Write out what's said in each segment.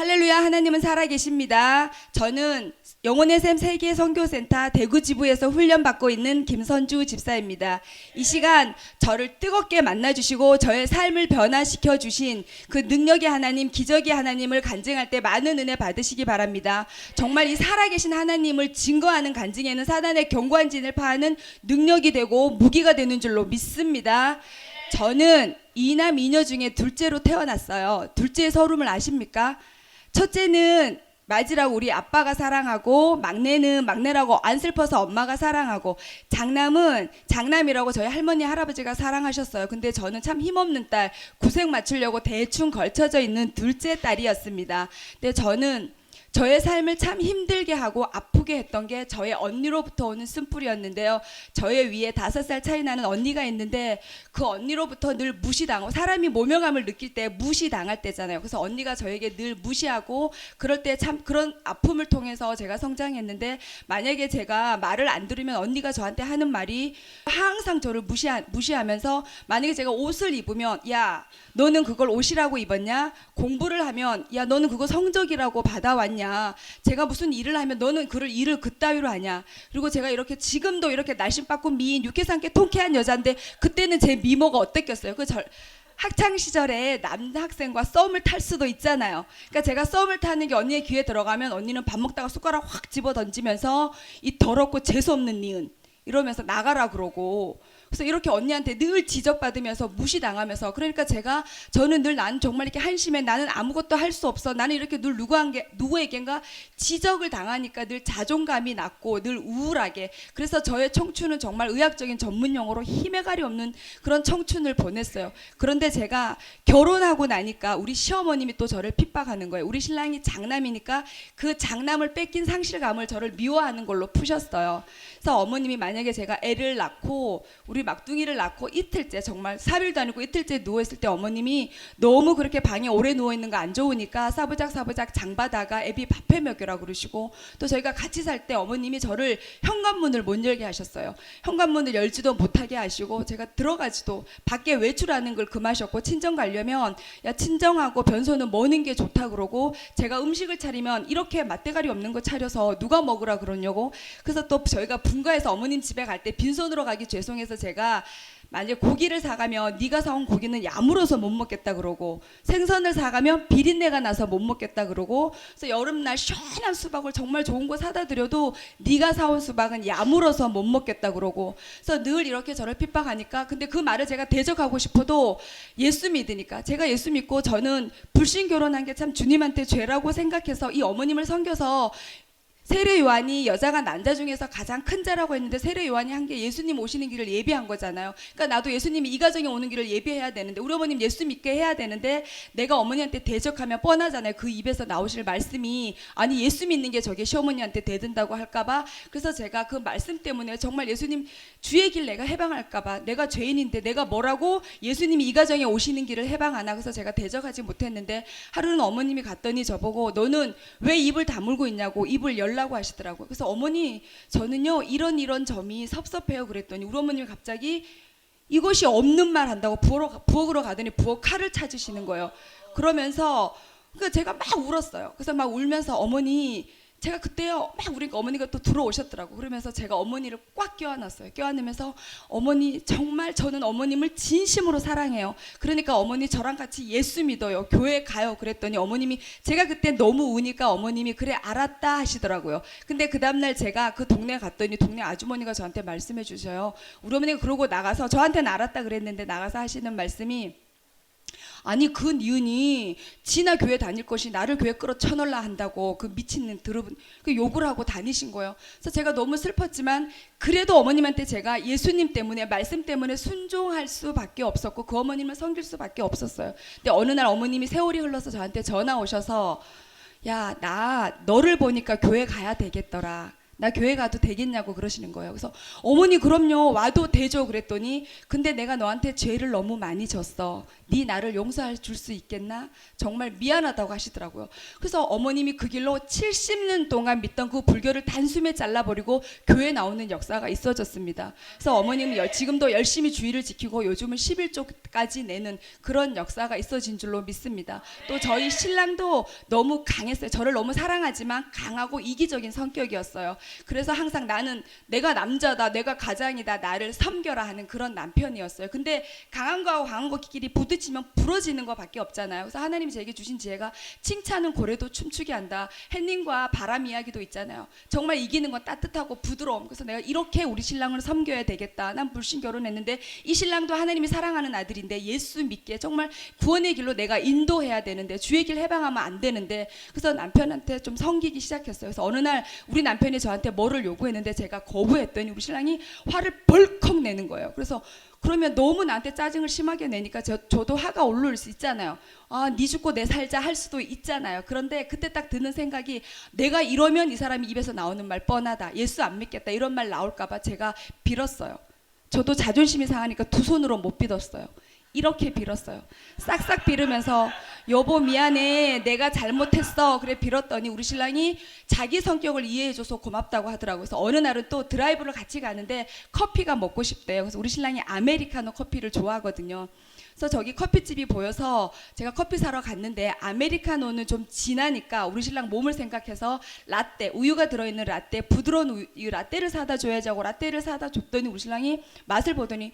할렐루야, 하나님은 살아계십니다. 저는 영혼의 샘 세계 선교센터 대구 지부에서 훈련받고 있는 김선주 집사입니다. 이 시간 저를 뜨겁게 만나주시고 저의 삶을 변화시켜 주신 그 능력의 하나님, 기적의 하나님을 간증할 때 많은 은혜 받으시기 바랍니다. 정말 이 살아계신 하나님을 증거하는 간증에는 사단의 견고한 진을 파하는 능력이 되고 무기가 되는 줄로 믿습니다. 저는 이남 이녀 중에 둘째로 태어났어요. 둘째의 서름을 아십니까? 첫째는 맞이라고 우리 아빠가 사랑하고, 막내는 막내라고 안 슬퍼서 엄마가 사랑하고, 장남은 장남이라고 저희 할머니 할아버지가 사랑하셨어요. 근데 저는 참 힘없는 딸, 구색 맞추려고 대충 걸쳐져 있는 둘째 딸이었습니다. 근데 저는 저의 삶을 참 힘들게 하고 아프게 했던 게 저의 언니로부터 오는 쓴뿌리였는데요. 저의 위에 5살 차이 나는 언니가 있는데 그 언니로부터 늘 무시당하고, 사람이 모멸감을 느낄 때 무시당할 때잖아요. 그래서 언니가 저에게 늘 무시하고, 그럴 때 참 그런 아픔을 통해서 제가 성장했는데, 만약에 제가 말을 안 들으면 언니가 저한테 하는 말이 항상 저를 무시하면서, 만약에 제가 옷을 입으면 야 너는 그걸 옷이라고 입었냐, 공부를 하면 야 너는 그거 성적이라고 받아왔냐, 제가 무슨 일을 하면 너는 일을 그따위로 하냐. 그리고 제가 이렇게 지금도 이렇게 날씬받고 미인 육개상께 통쾌한 여자인데 그때는 제 미모가 어땠겠어요. 학창 시절에 남학생과 썸을 탈 수도 있잖아요. 그러니까 제가 썸을 타는 게 언니의 귀에 들어가면 언니는 밥 먹다가 숟가락 확 집어 던지면서 이 더럽고 재수없는 니은 이러면서 나가라 그러고, 그래서 이렇게 언니한테 늘 지적받으면서 무시당하면서, 그러니까 저는 늘 나는 정말 이렇게 한심해, 나는 아무것도 할 수 없어, 나는 이렇게 늘 누구에겐가 지적을 당하니까 늘 자존감이 낮고 늘 우울하게, 그래서 저의 청춘은 정말 의학적인 전문 용어로 힘에 가리 없는 그런 청춘을 보냈어요. 그런데 제가 결혼하고 나니까 우리 시어머님이 또 저를 핍박하는 거예요. 우리 신랑이 장남이니까 그 장남을 뺏긴 상실감을 저를 미워하는 걸로 푸셨어요. 그래서 어머님이 만약에 제가 애를 낳고 우리 막둥이를 낳고 이틀째, 정말 3일도 아니고 이틀째 누워있을 때 어머님이 너무 그렇게 방에 오래 누워있는 거 안 좋으니까 사부작 장바다가 애비 밥해 먹여라 그러시고, 또 저희가 같이 살 때 어머님이 저를 현관문을 못 열게 하셨어요. 현관문을 열지도 못하게 하시고, 제가 들어가지도 밖에 외출하는 걸 금하셨고, 친정 가려면 야 친정하고 변소는 머는 게 좋다 그러고, 제가 음식을 차리면 이렇게 맛대가리 없는 거 차려서 누가 먹으라 그러냐고. 그래서 또 저희가 분가해서 어머님 집에 갈 때 빈손으로 가기 죄송해서 제가 만약에 고기를 사가면 네가 사온 고기는 야물어서 못 먹겠다 그러고, 생선을 사가면 비린내가 나서 못 먹겠다 그러고, 그래서 여름날 시원한 수박을 정말 좋은 거 사다 드려도 네가 사온 수박은 야물어서 못 먹겠다 그러고, 그래서 늘 이렇게 저를 핍박하니까, 근데 그 말을 제가 대적하고 싶어도 예수 믿으니까, 제가 예수 믿고 저는 불신 결혼한 게 참 주님한테 죄라고 생각해서 이 어머님을 섬겨서, 세례 요한이 여자가 난자 중에서 가장 큰 자라고 했는데 세례 요한이 한 게 예수님 오시는 길을 예비한 거잖아요. 그러니까 나도 예수님이 이 가정에 오는 길을 예비해야 되는데, 우리 어머님 예수 믿게 해야 되는데, 내가 어머니한테 대적하면 뻔하잖아요. 그 입에서 나오실 말씀이 아니 예수 믿는 게 저게 시어머니한테 대든다고 할까봐. 그래서 제가 그 말씀 때문에 정말 예수님 주의 길 내가 해방할까봐, 내가 죄인인데 내가 뭐라고 예수님이 이 가정에 오시는 길을 해방하나. 그래서 제가 대적하지 못했는데, 하루는 어머님이 갔더니 저보고 너는 왜 입을 다물고 있냐고 입을 열라고 하시더라고요. 그래서 어머니 저는요 이런 점이 섭섭해요 그랬더니, 우리 어머님이 갑자기 이것이 없는 말 한다고 부엌으로 가더니 부엌 칼을 찾으시는 거예요. 그러면서 제가 막 울었어요. 그래서 막 울면서 어머니, 제가 그때요 막 우리가 어머니가 또 들어오셨더라고. 그러면서 제가 어머니를 꽉 껴안았어요. 껴안으면서 어머니 정말 저는 어머님을 진심으로 사랑해요. 그러니까 어머니 저랑 같이 예수 믿어요. 교회 가요. 그랬더니 어머님이, 제가 그때 너무 우니까 어머님이 그래 알았다 하시더라고요. 근데 그 다음날 제가 그 동네 갔더니 동네 아주머니가 저한테 말씀해 주셔요. 우리 어머니가 그러고 나가서, 저한테는 알았다 그랬는데 나가서 하시는 말씀이, 아니 그 니은이 지나 교회 다닐 것이 나를 교회 끌어 쳐넣으려 한다고 그 미친놈 그 욕을 하고 다니신 거예요. 그래서 제가 너무 슬펐지만 그래도 어머님한테 제가 예수님 때문에, 말씀 때문에 순종할 수밖에 없었고 그 어머님을 섬길 수밖에 없었어요. 근데 어느 날 어머님이 세월이 흘러서 저한테 전화 오셔서, 야 나 너를 보니까 교회 가야 되겠더라, 나 교회 가도 되겠냐고 그러시는 거예요. 그래서 어머니 그럼요 와도 되죠 그랬더니 근데 내가 너한테 죄를 너무 많이 졌어. 네 나를 용서해 줄 수 있겠나? 정말 미안하다고 하시더라고요. 그래서 어머님이 그 길로 70년 동안 믿던 그 불교를 단숨에 잘라버리고 교회 나오는 역사가 있어졌습니다. 그래서 어머님은 지금도 열심히 주의를 지키고 요즘은 11조까지 내는 그런 역사가 있어진 줄로 믿습니다. 또 저희 신랑도 너무 강했어요. 저를 너무 사랑하지만 강하고 이기적인 성격이었어요. 그래서 항상 나는 내가 남자다, 내가 가장이다, 나를 섬겨라 하는 그런 남편이었어요. 근데 강한 거하고 강한 거끼리 부딪히면 부러지는 거밖에 없잖아요. 그래서 하나님이 제게 주신 지혜가 칭찬은 고래도 춤추게 한다. 햇님과 바람 이야기도 있잖아요. 정말 이기는 건 따뜻하고 부드러움. 그래서 내가 이렇게 우리 신랑을 섬겨야 되겠다. 난 불신 결혼했는데 이 신랑도 하나님이 사랑하는 아들인데 예수 믿게 정말 구원의 길로 내가 인도해야 되는데 주의 길 해방하면 안 되는데 그래서 남편한테 좀 섬기기 시작했어요. 그래서 어느 날 우리 남편이 저한테 뭐를 요구했는데 제가 거부했더니 우리 신랑이 화를 벌컥 내는 거예요. 그래서 그러면 너무 나한테 짜증을 심하게 내니까 저도 화가 올라올 수 있잖아요. 아, 네 죽고 내 살자 할 수도 있잖아요. 그런데 그때 딱 드는 생각이 내가 이러면 이 사람이 입에서 나오는 말 뻔하다. 예수 안 믿겠다. 이런 말 나올까 봐 제가 빌었어요. 저도 자존심이 상하니까 두 손으로 못 빌었어요. 이렇게 빌었어요. 싹싹 빌으면서 여보 미안해 내가 잘못했어 그래 빌었더니 우리 신랑이 자기 성격을 이해해줘서 고맙다고 하더라고요. 그래서 어느 날은 또 드라이브를 같이 가는데 커피가 먹고 싶대요. 그래서 우리 신랑이 아메리카노 커피를 좋아하거든요. 그래서 저기 커피집이 보여서 제가 커피 사러 갔는데 아메리카노는 좀 진하니까 우리 신랑 몸을 생각해서 라떼 우유가 들어있는 라떼 부드러운 우유 라떼를 사다 줘야지 하고 라떼를 사다 줬더니 우리 신랑이 맛을 보더니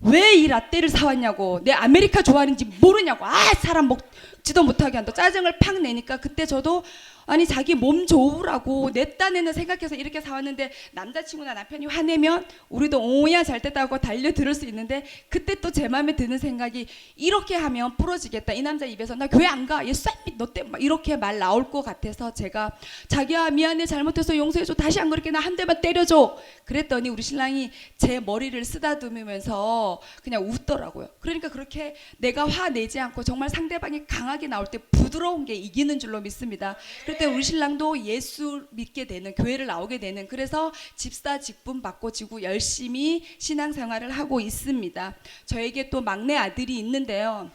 왜 이 라떼를 사왔냐고 내 아메리카 좋아하는지 모르냐고 사람 먹지도 못하게 한다 짜증을 팍 내니까 그때 저도 아니 자기 몸 좋으라고 내 딴에는 생각해서 이렇게 사왔는데 남자친구나 남편이 화내면 우리도 오야 잘 됐다고 달려들을 수 있는데 그때 또 제 마음에 드는 생각이 이렇게 하면 부러지겠다 이 남자 입에서 나 교회 안 가 예수 안 믿 너 때문에 이렇게 말 나올 것 같아서 제가 자기야 미안해 잘못해서 용서해줘 다시 안 그럴게 나 한 대만 때려줘 그랬더니 우리 신랑이 제 머리를 쓰다듬으면서 그냥 웃더라고요. 그러니까 그렇게 내가 화내지 않고 정말 상대방이 강하게 나올 때 부드러운 게 이기는 줄로 믿습니다. 그때 우리 신랑도 예수 믿게 되는 교회를 나오게 되는 그래서 집사 직분 받고 지고 열심히 신앙생활을 하고 있습니다. 저에게 또 막내 아들이 있는데요.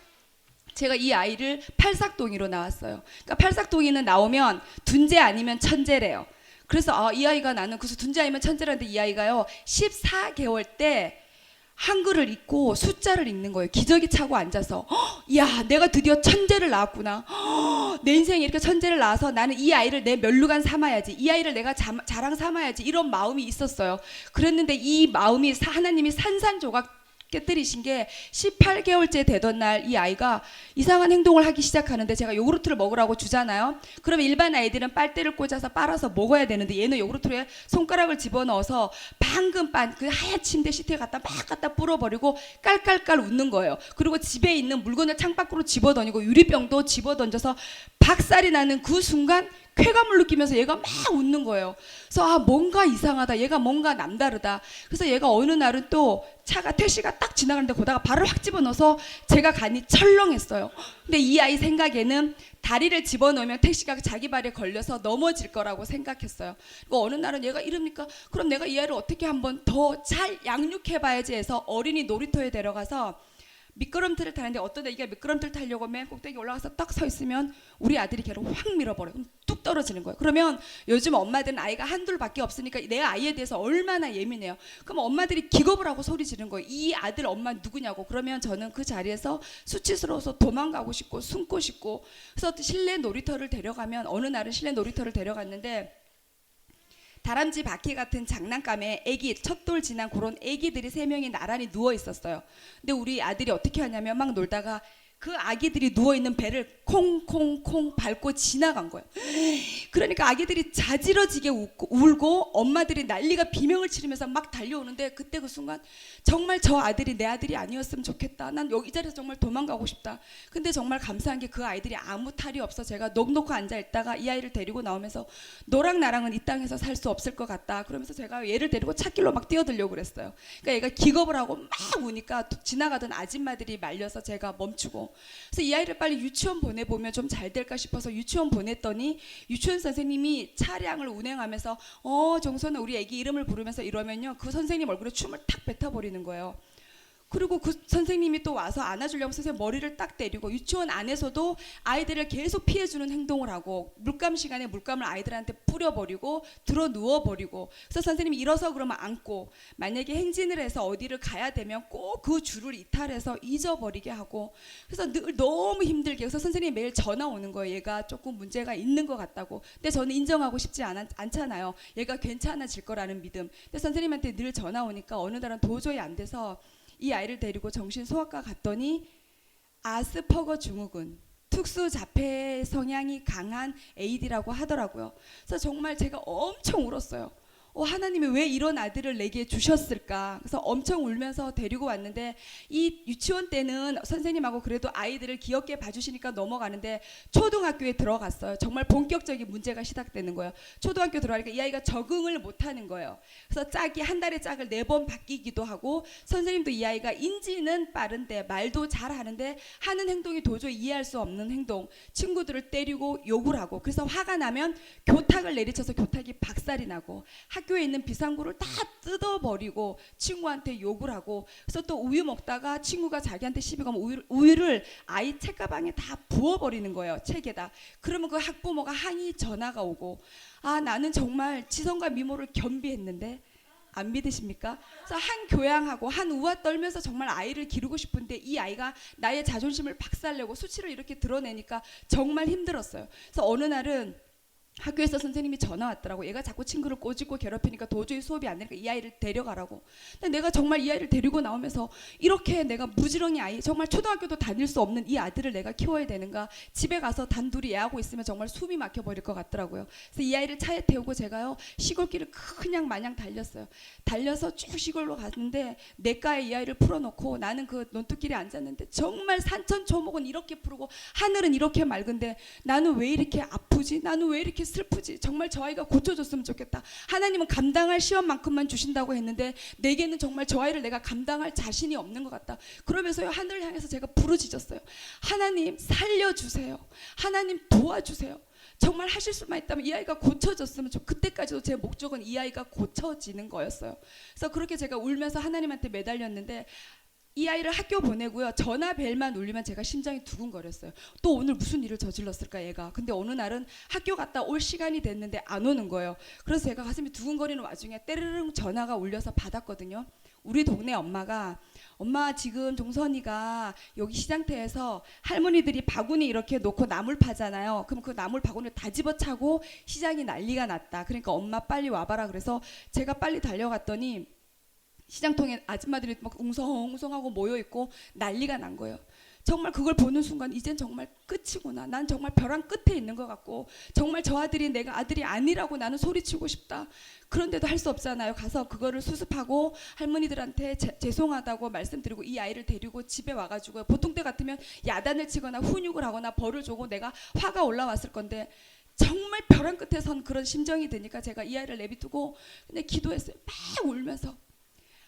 제가 이 아이를 팔삭동이로 나왔어요. 그러니까 팔삭동이는 나오면 둔재 아니면 천재래요. 그래서 이 아이가 나는 그래서 둔재 아니면 천재라는데 이 아이가요 14개월 때 한글을 읽고 숫자를 읽는 거예요. 기저귀 차고 앉아서 야 내가 드디어 천재를 낳았구나. 내 인생에 이렇게 천재를 낳아서 나는 이 아이를 내 면류관 삼아야지. 이 아이를 내가 자랑 삼아야지. 이런 마음이 있었어요. 그랬는데 이 마음이 하나님이 산산조각 깨뜨리신 게 18개월째 되던 날 이 아이가 이상한 행동을 하기 시작하는데 제가 요구르트를 먹으라고 주잖아요. 그러면 일반 아이들은 빨대를 꽂아서 빨아서 먹어야 되는데 얘는 요구르트에 손가락을 집어넣어서 방금 빤 그 하얀 침대 시트에 갖다 막 갖다 뿌려버리고 깔깔깔 웃는 거예요. 그리고 집에 있는 물건을 창밖으로 집어던지고 유리병도 집어던져서 박살이 나는 그 순간 쾌감을 느끼면서 얘가 막 웃는 거예요. 그래서 뭔가 이상하다. 얘가 뭔가 남다르다. 그래서 얘가 어느 날은 또 택시가 딱 지나가는데 거다가 발을 확 집어넣어서 제가 간이 철렁했어요. 근데 이 아이 생각에는 다리를 집어넣으면 택시가 자기 발에 걸려서 넘어질 거라고 생각했어요. 그리고 어느 날은 얘가 이러니까 그럼 내가 이 아이를 어떻게 한번 더 잘 양육해봐야지 해서 어린이 놀이터에 데려가서 미끄럼틀을 타는데 어떤 애기가 미끄럼틀 타려고 맨 꼭대기 올라가서 딱 서 있으면 우리 아들이 걔를 확 밀어버려요. 그럼 뚝 떨어지는 거예요. 그러면 요즘 엄마들은 아이가 한둘밖에 없으니까 내 아이에 대해서 얼마나 예민해요. 그럼 엄마들이 기겁을 하고 소리 지르는 거예요. 이 아들 엄마 누구냐고. 그러면 저는 그 자리에서 수치스러워서 도망가고 싶고 숨고 싶고 그래서 실내 놀이터를 데려가면 어느 날은 실내 놀이터를 데려갔는데 다람쥐 바퀴 같은 장난감에 애기 첫돌 지난 그런 애기들이 3명이 나란히 누워 있었어요. 근데 우리 아들이 어떻게 하냐면 막 놀다가 그 아기들이 누워있는 배를 콩콩콩 밟고 지나간 거예요. 그러니까 아기들이 자지러지게 울고 엄마들이 난리가 비명을 치르면서 막 달려오는데 그때 그 순간 정말 저 아들이 내 아들이 아니었으면 좋겠다. 난 여기 이 자리에서 정말 도망가고 싶다. 근데 정말 감사한 게 그 아이들이 아무 탈이 없어 제가 넋놓고 앉아있다가 이 아이를 데리고 나오면서 너랑 나랑은 이 땅에서 살 수 없을 것 같다. 그러면서 제가 얘를 데리고 찻길로 막 뛰어들려고 그랬어요. 그러니까 얘가 기겁을 하고 막 우니까 지나가던 아줌마들이 말려서 제가 멈추고 하더라고. 그래서 이 아이를 빨리 유치원 보내보면 좀 잘 될까 싶어서 유치원 보냈더니 유치원 선생님이 차량을 운행하면서 정선아 우리 애기 이름을 부르면서 이러면요 그 선생님 얼굴에 춤을 탁 뱉어버리는 거예요. 그리고 그 선생님이 또 와서 안아주려고 선생님 머리를 딱 때리고 유치원 안에서도 아이들을 계속 피해주는 행동을 하고 물감 시간에 물감을 아이들한테 뿌려버리고 들어 누워버리고 그래서 선생님이 일어서 그러면 안고 만약에 행진을 해서 어디를 가야 되면 꼭 그 줄을 이탈해서 잊어버리게 하고 그래서 늘 너무 힘들게 그래서 선생님이 매일 전화 오는 거예요. 얘가 조금 문제가 있는 것 같다고. 근데 저는 인정하고 싶지 않잖아요. 얘가 괜찮아질 거라는 믿음. 근데 선생님한테 늘 전화 오니까 어느 날은 도저히 안 돼서 이 아이를 데리고 정신소아과 갔더니 아스퍼거 증후군 특수 자폐 성향이 강한 AD라고 하더라고요. 그래서 정말 제가 엄청 울었어요. 하나님이 왜 이런 아들을 내게 주셨을까? 그래서 엄청 울면서 데리고 왔는데 이 유치원 때는 선생님하고 그래도 아이들을 귀엽게 봐주시니까 넘어가는데 초등학교에 들어갔어요. 정말 본격적인 문제가 시작되는 거예요. 초등학교 들어가니까 이 아이가 적응을 못하는 거예요. 그래서 짝이 한 달에 짝을 4번 바뀌기도 하고 선생님도 이 아이가 인지는 빠른데 말도 잘하는데 하는 행동이 도저히 이해할 수 없는 행동 친구들을 때리고 욕을 하고 그래서 화가 나면 교탁을 내리쳐서 교탁이 박살이 나고 학교에 있는 비상구를 다 뜯어버리고 친구한테 욕을 하고 그래서 또 우유 먹다가 친구가 자기한테 시비 걸면 우유를 아이 책가방에 다 부어버리는 거예요. 책에다. 그러면 그 학부모가 항의 전화가 오고 나는 정말 지성과 미모를 겸비했는데 안 믿으십니까? 그래서 한 교양하고 한 우아 떨면서 정말 아이를 기르고 싶은데 이 아이가 나의 자존심을 박살내고 수치를 이렇게 드러내니까 정말 힘들었어요. 그래서 어느 날은 학교에서 선생님이 전화 왔더라고. 얘가 자꾸 친구를 꼬집고 괴롭히니까 도저히 수업이 안 되니까 이 아이를 데려가라고. 근데 내가 정말 이 아이를 데리고 나오면서 이렇게 내가 무지렁이 아이 정말 초등학교도 다닐 수 없는 이 아들을 내가 키워야 되는가. 집에 가서 단둘이 애하고 있으면 정말 숨이 막혀버릴 것 같더라고요. 그래서 이 아이를 차에 태우고 제가요 시골길을 그냥 마냥 달렸어요. 달려서 쭉 시골로 갔는데 냇가에 이 아이를 풀어놓고 나는 그 논뚝길에 앉았는데 정말 산천초목은 이렇게 푸르고 하늘은 이렇게 맑은데 나는 왜 이렇게 아프지? 나는 왜 이렇게 슬프지? 정말 저 아이가 고쳐줬으면 좋겠다. 하나님은 감당할 시험만큼만 주신다고 했는데 내게는 정말 저 아이를 내가 감당할 자신이 없는 것 같다. 그러면서요 하늘을 향해서 제가 부르짖었어요. 하나님 살려주세요. 하나님 도와주세요. 정말 하실 수만 있다면 이 아이가 고쳐졌으면 그때까지도 제 목적은 이 아이가 고쳐지는 거였어요. 그래서 그렇게 제가 울면서 하나님한테 매달렸는데 이 아이를 학교 보내고요. 전화벨만 울리면 제가 심장이 두근거렸어요. 또 오늘 무슨 일을 저질렀을까 얘가. 근데 어느 날은 학교 갔다 올 시간이 됐는데 안 오는 거예요. 그래서 제가 가슴이 두근거리는 와중에 때르릉 전화가 울려서 받았거든요. 우리 동네 엄마가 엄마 지금 종선이가 여기 시장터에서 할머니들이 바구니 이렇게 놓고 나물 파잖아요. 그럼 그 나물 바구니를 다 집어차고 시장이 난리가 났다. 그러니까 엄마 빨리 와봐라. 그래서 제가 빨리 달려갔더니 시장통에 아줌마들이 막 웅성웅성하고 모여있고 난리가 난 거예요. 정말 그걸 보는 순간 이젠 정말 끝이구나. 난 정말 벼랑 끝에 있는 것 같고 정말 저 아들이 내가 아들이 아니라고 나는 소리치고 싶다. 그런데도 할 수 없잖아요. 가서 그거를 수습하고 할머니들한테 죄송하다고 말씀드리고 이 아이를 데리고 집에 와가지고 보통 때 같으면 야단을 치거나 훈육을 하거나 벌을 주고 내가 화가 올라왔을 건데 정말 벼랑 끝에 선 그런 심정이 드니까 제가 이 아이를 내비두고 근데 기도했어요. 막 울면서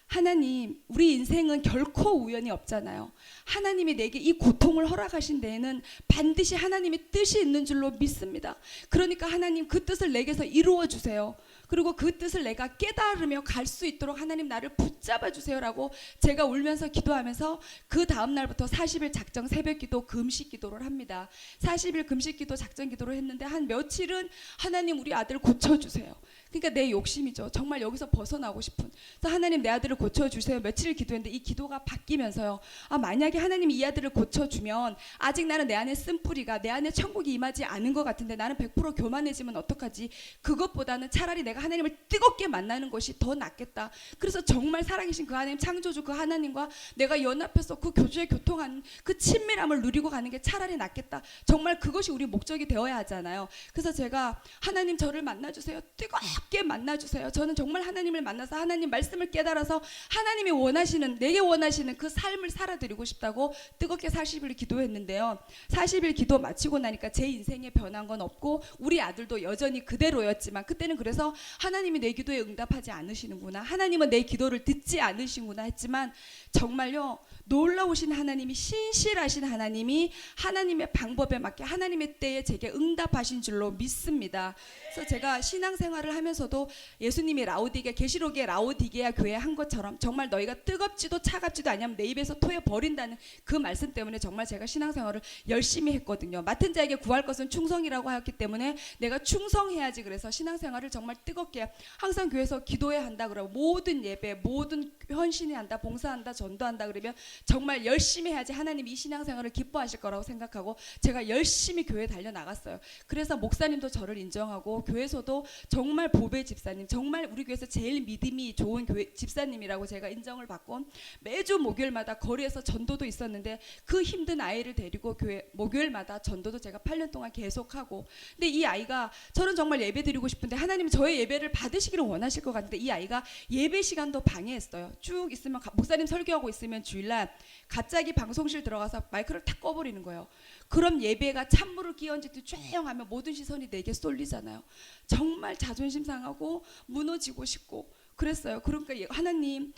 하나님, 우리 인생은 결코 우연이 없잖아요. 하나님이 내게 이 고통을 허락하신 데에는 반드시 하나님의 뜻이 있는 줄로 믿습니다. 그러니까 하나님 그 뜻을 내게서 이루어 주세요. 그리고 그 뜻을 내가 깨달으며 갈 수 있도록 하나님 나를 붙잡아 주세요라고 제가 울면서 기도하면서 그 다음 날부터 40일 작정 새벽 기도 금식 기도를 합니다. 40일 금식 기도 작정 기도를 했는데 한 며칠은 하나님 우리 아들 고쳐주세요. 그러니까 내 욕심이죠. 정말 여기서 벗어나고 싶은. 그래서 하나님 내 아들을 고쳐주세요. 며칠을 기도했는데 이 기도가 바뀌면서요. 만약에 하나님이 이 아들을 고쳐주면 아직 나는 내 안에 쓴뿌리가 내 안에 천국이 임하지 않은 것 같은데 나는 100% 교만해지면 어떡하지? 그것보다는 차라리 내가 하나님을 뜨겁게 만나는 것이 더 낫겠다. 그래서 정말 살아계신 그 하나님 창조주 그 하나님과 내가 연합해서 그 교주의 교통하는 그 친밀함을 누리고 가는 게 차라리 낫겠다. 정말 그것이 우리 목적이 되어야 하잖아요. 그래서 제가 하나님 저를 만나주세요. 뜨겁게 만나주세요. 저는 정말 하나님을 만나서 하나님 말씀을 깨달아서 하나님이 원하시는, 내게 원하시는 그 삶을 살아드리고 싶다고 뜨겁게 40일 기도했는데요. 40일 기도 마치고 나니까 제 인생에 변한 건 없고 우리 아들도 여전히 그대로였지만, 그때는 그래서 하나님이 내 기도에 응답하지 않으시는구나, 하나님은 내 기도를 듣지 않으시는구나 했지만, 정말요 놀라우신 하나님이, 신실하신 하나님이 하나님의 방법에 맞게 하나님의 때에 제게 응답하신 줄로 믿습니다. 그래서 제가 신앙생활을 하면서도 예수님이 라오디게, 계시록의 라오디게아 교회에 한 것처럼 정말 너희가 뜨겁지도 차갑지도 아니하면 내 입에서 토해 버린다는 그 말씀 때문에 정말 제가 신앙생활을 열심히 했거든요. 맡은 자에게 구할 것은 충성이라고 하였기 때문에 내가 충성해야지, 그래서 신앙생활을 정말 뜨겁게 항상 교회에서 기도해야 한다 그러고, 모든 예배, 모든 헌신해야 한다, 봉사한다, 전도한다 그러면 정말 열심히 해야지 하나님이 이 신앙생활을 기뻐하실 거라고 생각하고 제가 열심히 교회에 달려나갔어요. 그래서 목사님도 저를 인정하고 교회에서도 정말 보배 집사님, 정말 우리 교회에서 제일 믿음이 좋은 교회 집사님이라고 제가 인정을 받고, 매주 목요일마다 거리에서 전도도 있었는데 그 힘든 아이를 데리고 교회 목요일마다 전도도 제가 8년 동안 계속하고, 근데 이 아이가, 저는 정말 예배 드리고 싶은데 하나님은 저의 예배를 받으시기를 원하실 것 같은데 이 아이가 예배 시간도 방해했어요. 쭉 있으면 목사님 설교하고 있으면 주일날 갑자기 방송실 들어가서 마이크를 탁 꺼버리는 거예요. 그럼 예배가 찬물을 끼얹듯 조용하면 모든 시선이 내게 쏠리잖아요. 정말 자존심 상하고 무너지고 싶고 그랬어요. 그러니까 하나님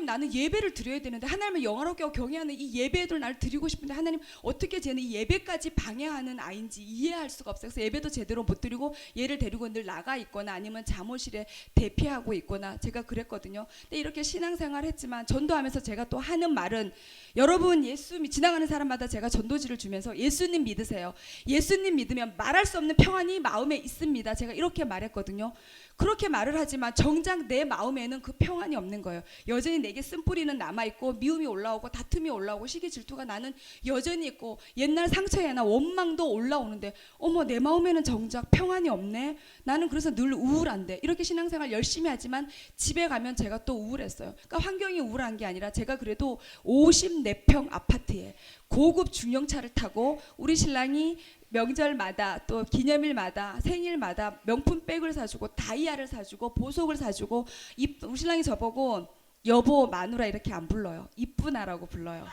나는 예배를 드려야 되는데, 하나님을 영화롭게 경외하는 이 예배들 나를 드리고 싶은데 하나님 어떻게 쟤는 이 예배까지 방해하는 아이인지 이해할 수가 없어요. 그래서 예배도 제대로 못 드리고 얘를 데리고 늘 나가 있거나 아니면 잠옷실에 대피하고 있거나 제가 그랬거든요. 근데 이렇게 신앙생활 했지만 전도하면서 제가 또 하는 말은, 여러분 예수 지나가는 사람마다 제가 전도지를 주면서 예수님 믿으세요. 예수님 믿으면 말할 수 없는 평안이 마음에 있습니다. 제가 이렇게 말했거든요. 그렇게 말을 하지만 정작 내 마음에는 그 평안이 없는 거예요. 여전히 내게 쓴뿌리는 남아있고 미움이 올라오고 다툼이 올라오고 시기 질투가 나는 여전히 있고 옛날 상처에나 원망도 올라오는데, 어머 내 마음에는 정작 평안이 없네. 나는 그래서 늘 우울한데. 이렇게 신앙생활 열심히 하지만 집에 가면 제가 또 우울했어요. 그러니까 환경이 우울한 게 아니라 제가 그래도 54평 아파트에 고급 중형차를 타고 우리 신랑이 명절마다 또 기념일마다 생일마다 명품 백을 사주고 다이아를 사주고 보석을 사주고, 우리 신랑이 저보고 여보 마누라 이렇게 안 불러요. 이쁘나라고 불러요.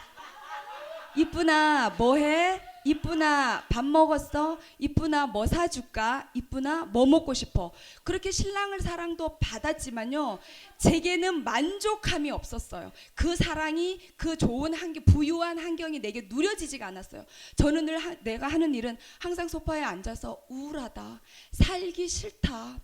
이쁘나 뭐해? 이쁘나 밥 먹었어? 이쁘나 뭐 사줄까? 이쁘나 뭐 먹고 싶어? 그렇게 신랑을 사랑도 받았지만요, 제게는 만족함이 없었어요. 그 사랑이, 그 좋은 환경, 부유한 환경이 내게 누려지지가 않았어요. 저는 늘 내가 하는 일은 항상 소파에 앉아서 우울하다, 살기 싫다,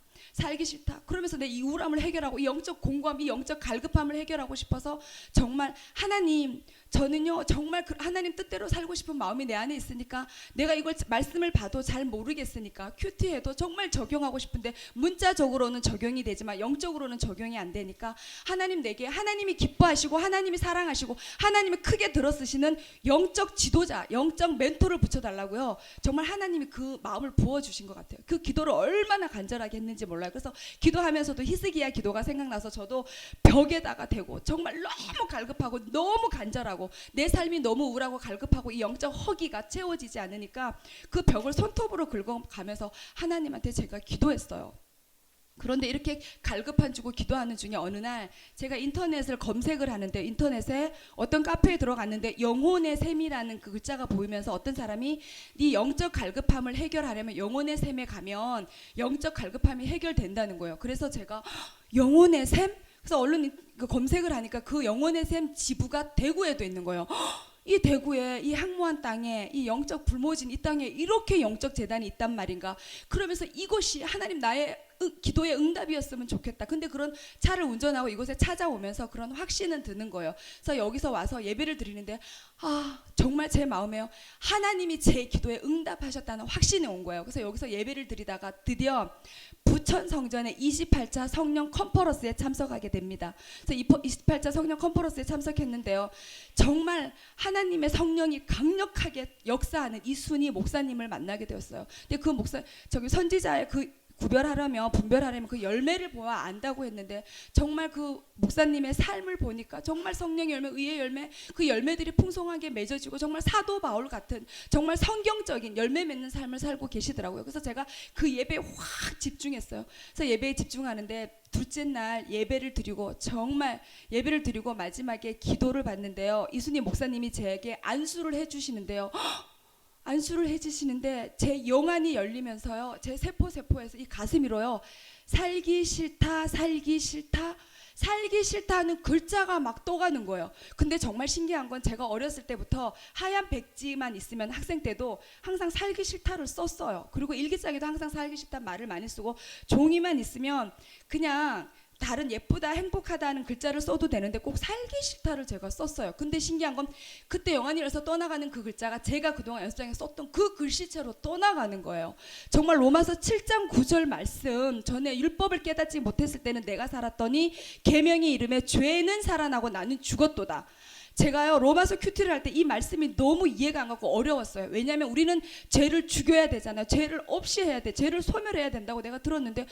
그러면서 내 이 우울함을 해결하고 이 영적 공고함, 이 영적 갈급함을 해결하고 싶어서 정말 하나님, 저는요 정말 하나님 뜻대로 살고 싶은 마음이 내 안에 있으니까, 내가 이걸 말씀을 봐도 잘 모르겠으니까 큐티해도 정말 적용하고 싶은데 문자적으로는 적용이 되지만 영적으로는 적용이 안 되니까, 하나님 내게, 하나님이 기뻐하시고 하나님이 사랑하시고 하나님이 크게 들어쓰시는 영적 지도자, 영적 멘토를 붙여달라고요. 정말 하나님이 그 마음을 부어주신 것 같아요. 그 기도를 얼마나 간절하게 했는지 몰라요. 그래서 기도하면서도 히스기야 기도가 생각나서 저도 벽에다가 대고 정말 너무 갈급하고 너무 간절하고 내 삶이 너무 우울하고 갈급하고 이 영적 허기가 채워지지 않으니까 그 벽을 손톱으로 긁어가면서 하나님한테 제가 기도했어요. 그런데 이렇게 갈급한 주고 기도하는 중에 어느 날 제가 인터넷을 검색을 하는데, 인터넷에 어떤 카페에 들어갔는데 영혼의 샘이라는 그 글자가 보이면서 어떤 사람이 네 영적 갈급함을 해결하려면 영혼의 샘에 가면 영적 갈급함이 해결된다는 거예요. 그래서 제가 영혼의 샘? 그래서 얼른 검색을 하니까 그 영혼의 샘 지부가 대구에도 있는 거예요. 이 대구에, 이 항모한 땅에, 이 영적 불모진 이 땅에 이렇게 영적 재단이 있단 말인가. 그러면서 이곳이 하나님 나의 기도의 응답이었으면 좋겠다. 근데 그런 차를 운전하고 이곳에 찾아오면서 그런 확신은 드는 거예요. 그래서 여기서 와서 예배를 드리는데 정말 제 마음에요, 하나님이 제 기도에 응답하셨다는 확신이 온 거예요. 그래서 여기서 예배를 드리다가 드디어 부천 성전의 28차 성령 컨퍼런스에 참석하게 됩니다. 그래서 28차 성령 컨퍼런스에 참석했는데요, 정말 하나님의 성령이 강력하게 역사하는 이순희 목사님을 만나게 되었어요. 근데 그 선지자의 구별하려면 분별하려면 그 열매를 보아 안다고 했는데 정말 그 목사님의 삶을 보니까 정말 성령의 열매, 의의 열매, 그 열매들이 풍성하게 맺어지고 정말 사도 바울 같은 정말 성경적인 열매 맺는 삶을 살고 계시더라고요. 그래서 제가 그 예배에 확 집중했어요. 그래서 예배에 집중하는데 둘째 날 예배를 드리고 정말 예배를 드리고 마지막에 기도를 받는데요. 이순희 목사님이 제게 안수를 해주시는데요. 안수를 해주시는데 제 영안이 열리면서요, 제 세포에서 이 가슴이로요, 살기 싫다, 살기 싫다, 살기 싫다는 글자가 막 떠가는 거예요. 근데 정말 신기한 건 제가 어렸을 때부터 하얀 백지만 있으면 학생 때도 항상 살기 싫다를 썼어요. 그리고 일기장에도 항상 살기 싫다 말을 많이 쓰고, 종이만 있으면 그냥 다른 예쁘다, 행복하다는 글자를 써도 되는데 꼭 살기 싫다를 제가 썼어요. 근데 신기한 건 그때 영안이라서 떠나가는 그 글자가 제가 그동안 연습장에 썼던 그 글씨체로 떠나가는 거예요. 정말 로마서 7장 9절 말씀, 전에 율법을 깨닫지 못했을 때는 내가 살았더니 계명이 이름에 죄는 살아나고 나는 죽었도다. 제가요 로마서 큐티를 할 때 이 말씀이 너무 이해가 안 가고 어려웠어요. 왜냐하면 우리는 죄를 죽여야 되잖아요. 죄를 없이 해야 돼. 죄를 소멸해야 된다고 내가 들었는데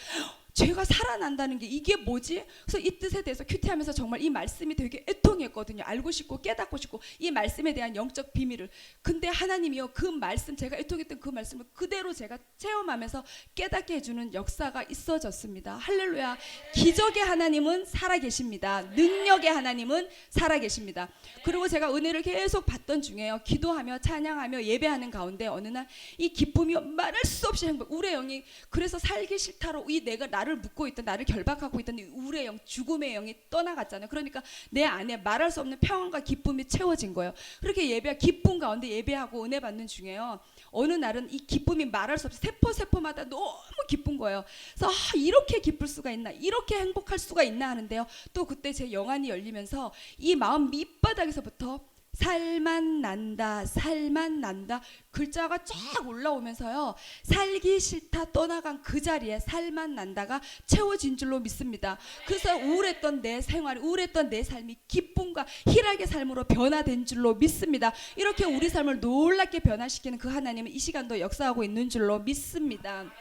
죄가 살아난다는 게 이게 뭐지? 그래서 이 뜻에 대해서 큐티하면서 정말 이 말씀이 되게 애통했거든요. 알고 싶고 깨닫고 싶고 이 말씀에 대한 영적 비밀을. 근데 하나님이요, 그 말씀, 제가 애통했던 그 말씀을 그대로 제가 체험하면서 깨닫게 해주는 역사가 있어졌습니다. 할렐루야. 기적의 하나님은 살아계십니다. 능력의 하나님은 살아계십니다. 그리고 제가 은혜를 계속 받던 중에요, 기도하며 찬양하며 예배하는 가운데 어느 날 이 기쁨이 말할 수 없이 행복, 우리의 영이, 그래서 살기 싫다로 이 내가 나를 묶고 있던, 나를 결박하고 있던 이 우리의 영, 죽음의 영이 떠나갔잖아요. 그러니까 내 안에 말할 수 없는 평안과 기쁨이 채워진 거예요. 그렇게 기쁨 가운데 예배하고 은혜 받는 중에요, 어느 날은 이 기쁨이 말할 수 없이 세포마다 너무 기쁜 거예요. 그래서 이렇게 기쁠 수가 있나, 이렇게 행복할 수가 있나 하는데요, 또 그때 제 영안이 열리면서 이 마음 밑바닥에서부터 살만 난다, 살만 난다 글자가 쫙 올라오면서요, 살기 싫다 떠나간 그 자리에 살만 난다가 채워진 줄로 믿습니다. 그래서 우울했던 내 생활, 우울했던 내 삶이 기쁨과 희락의 삶으로 변화된 줄로 믿습니다. 이렇게 우리 삶을 놀랍게 변화시키는 그 하나님은 이 시간도 역사하고 있는 줄로 믿습니다.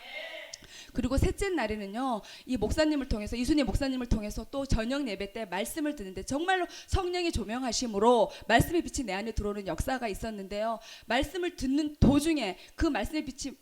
그리고 셋째 날에는요, 이 목사님을 통해서, 이순희 목사님을 통해서 또 저녁 예배 때 말씀을 듣는데 정말로 성령의 조명하심으로 말씀의 빛이 내 안에 들어오는 역사가 있었는데요, 말씀을 듣는 도중에 그 말씀의 빛이,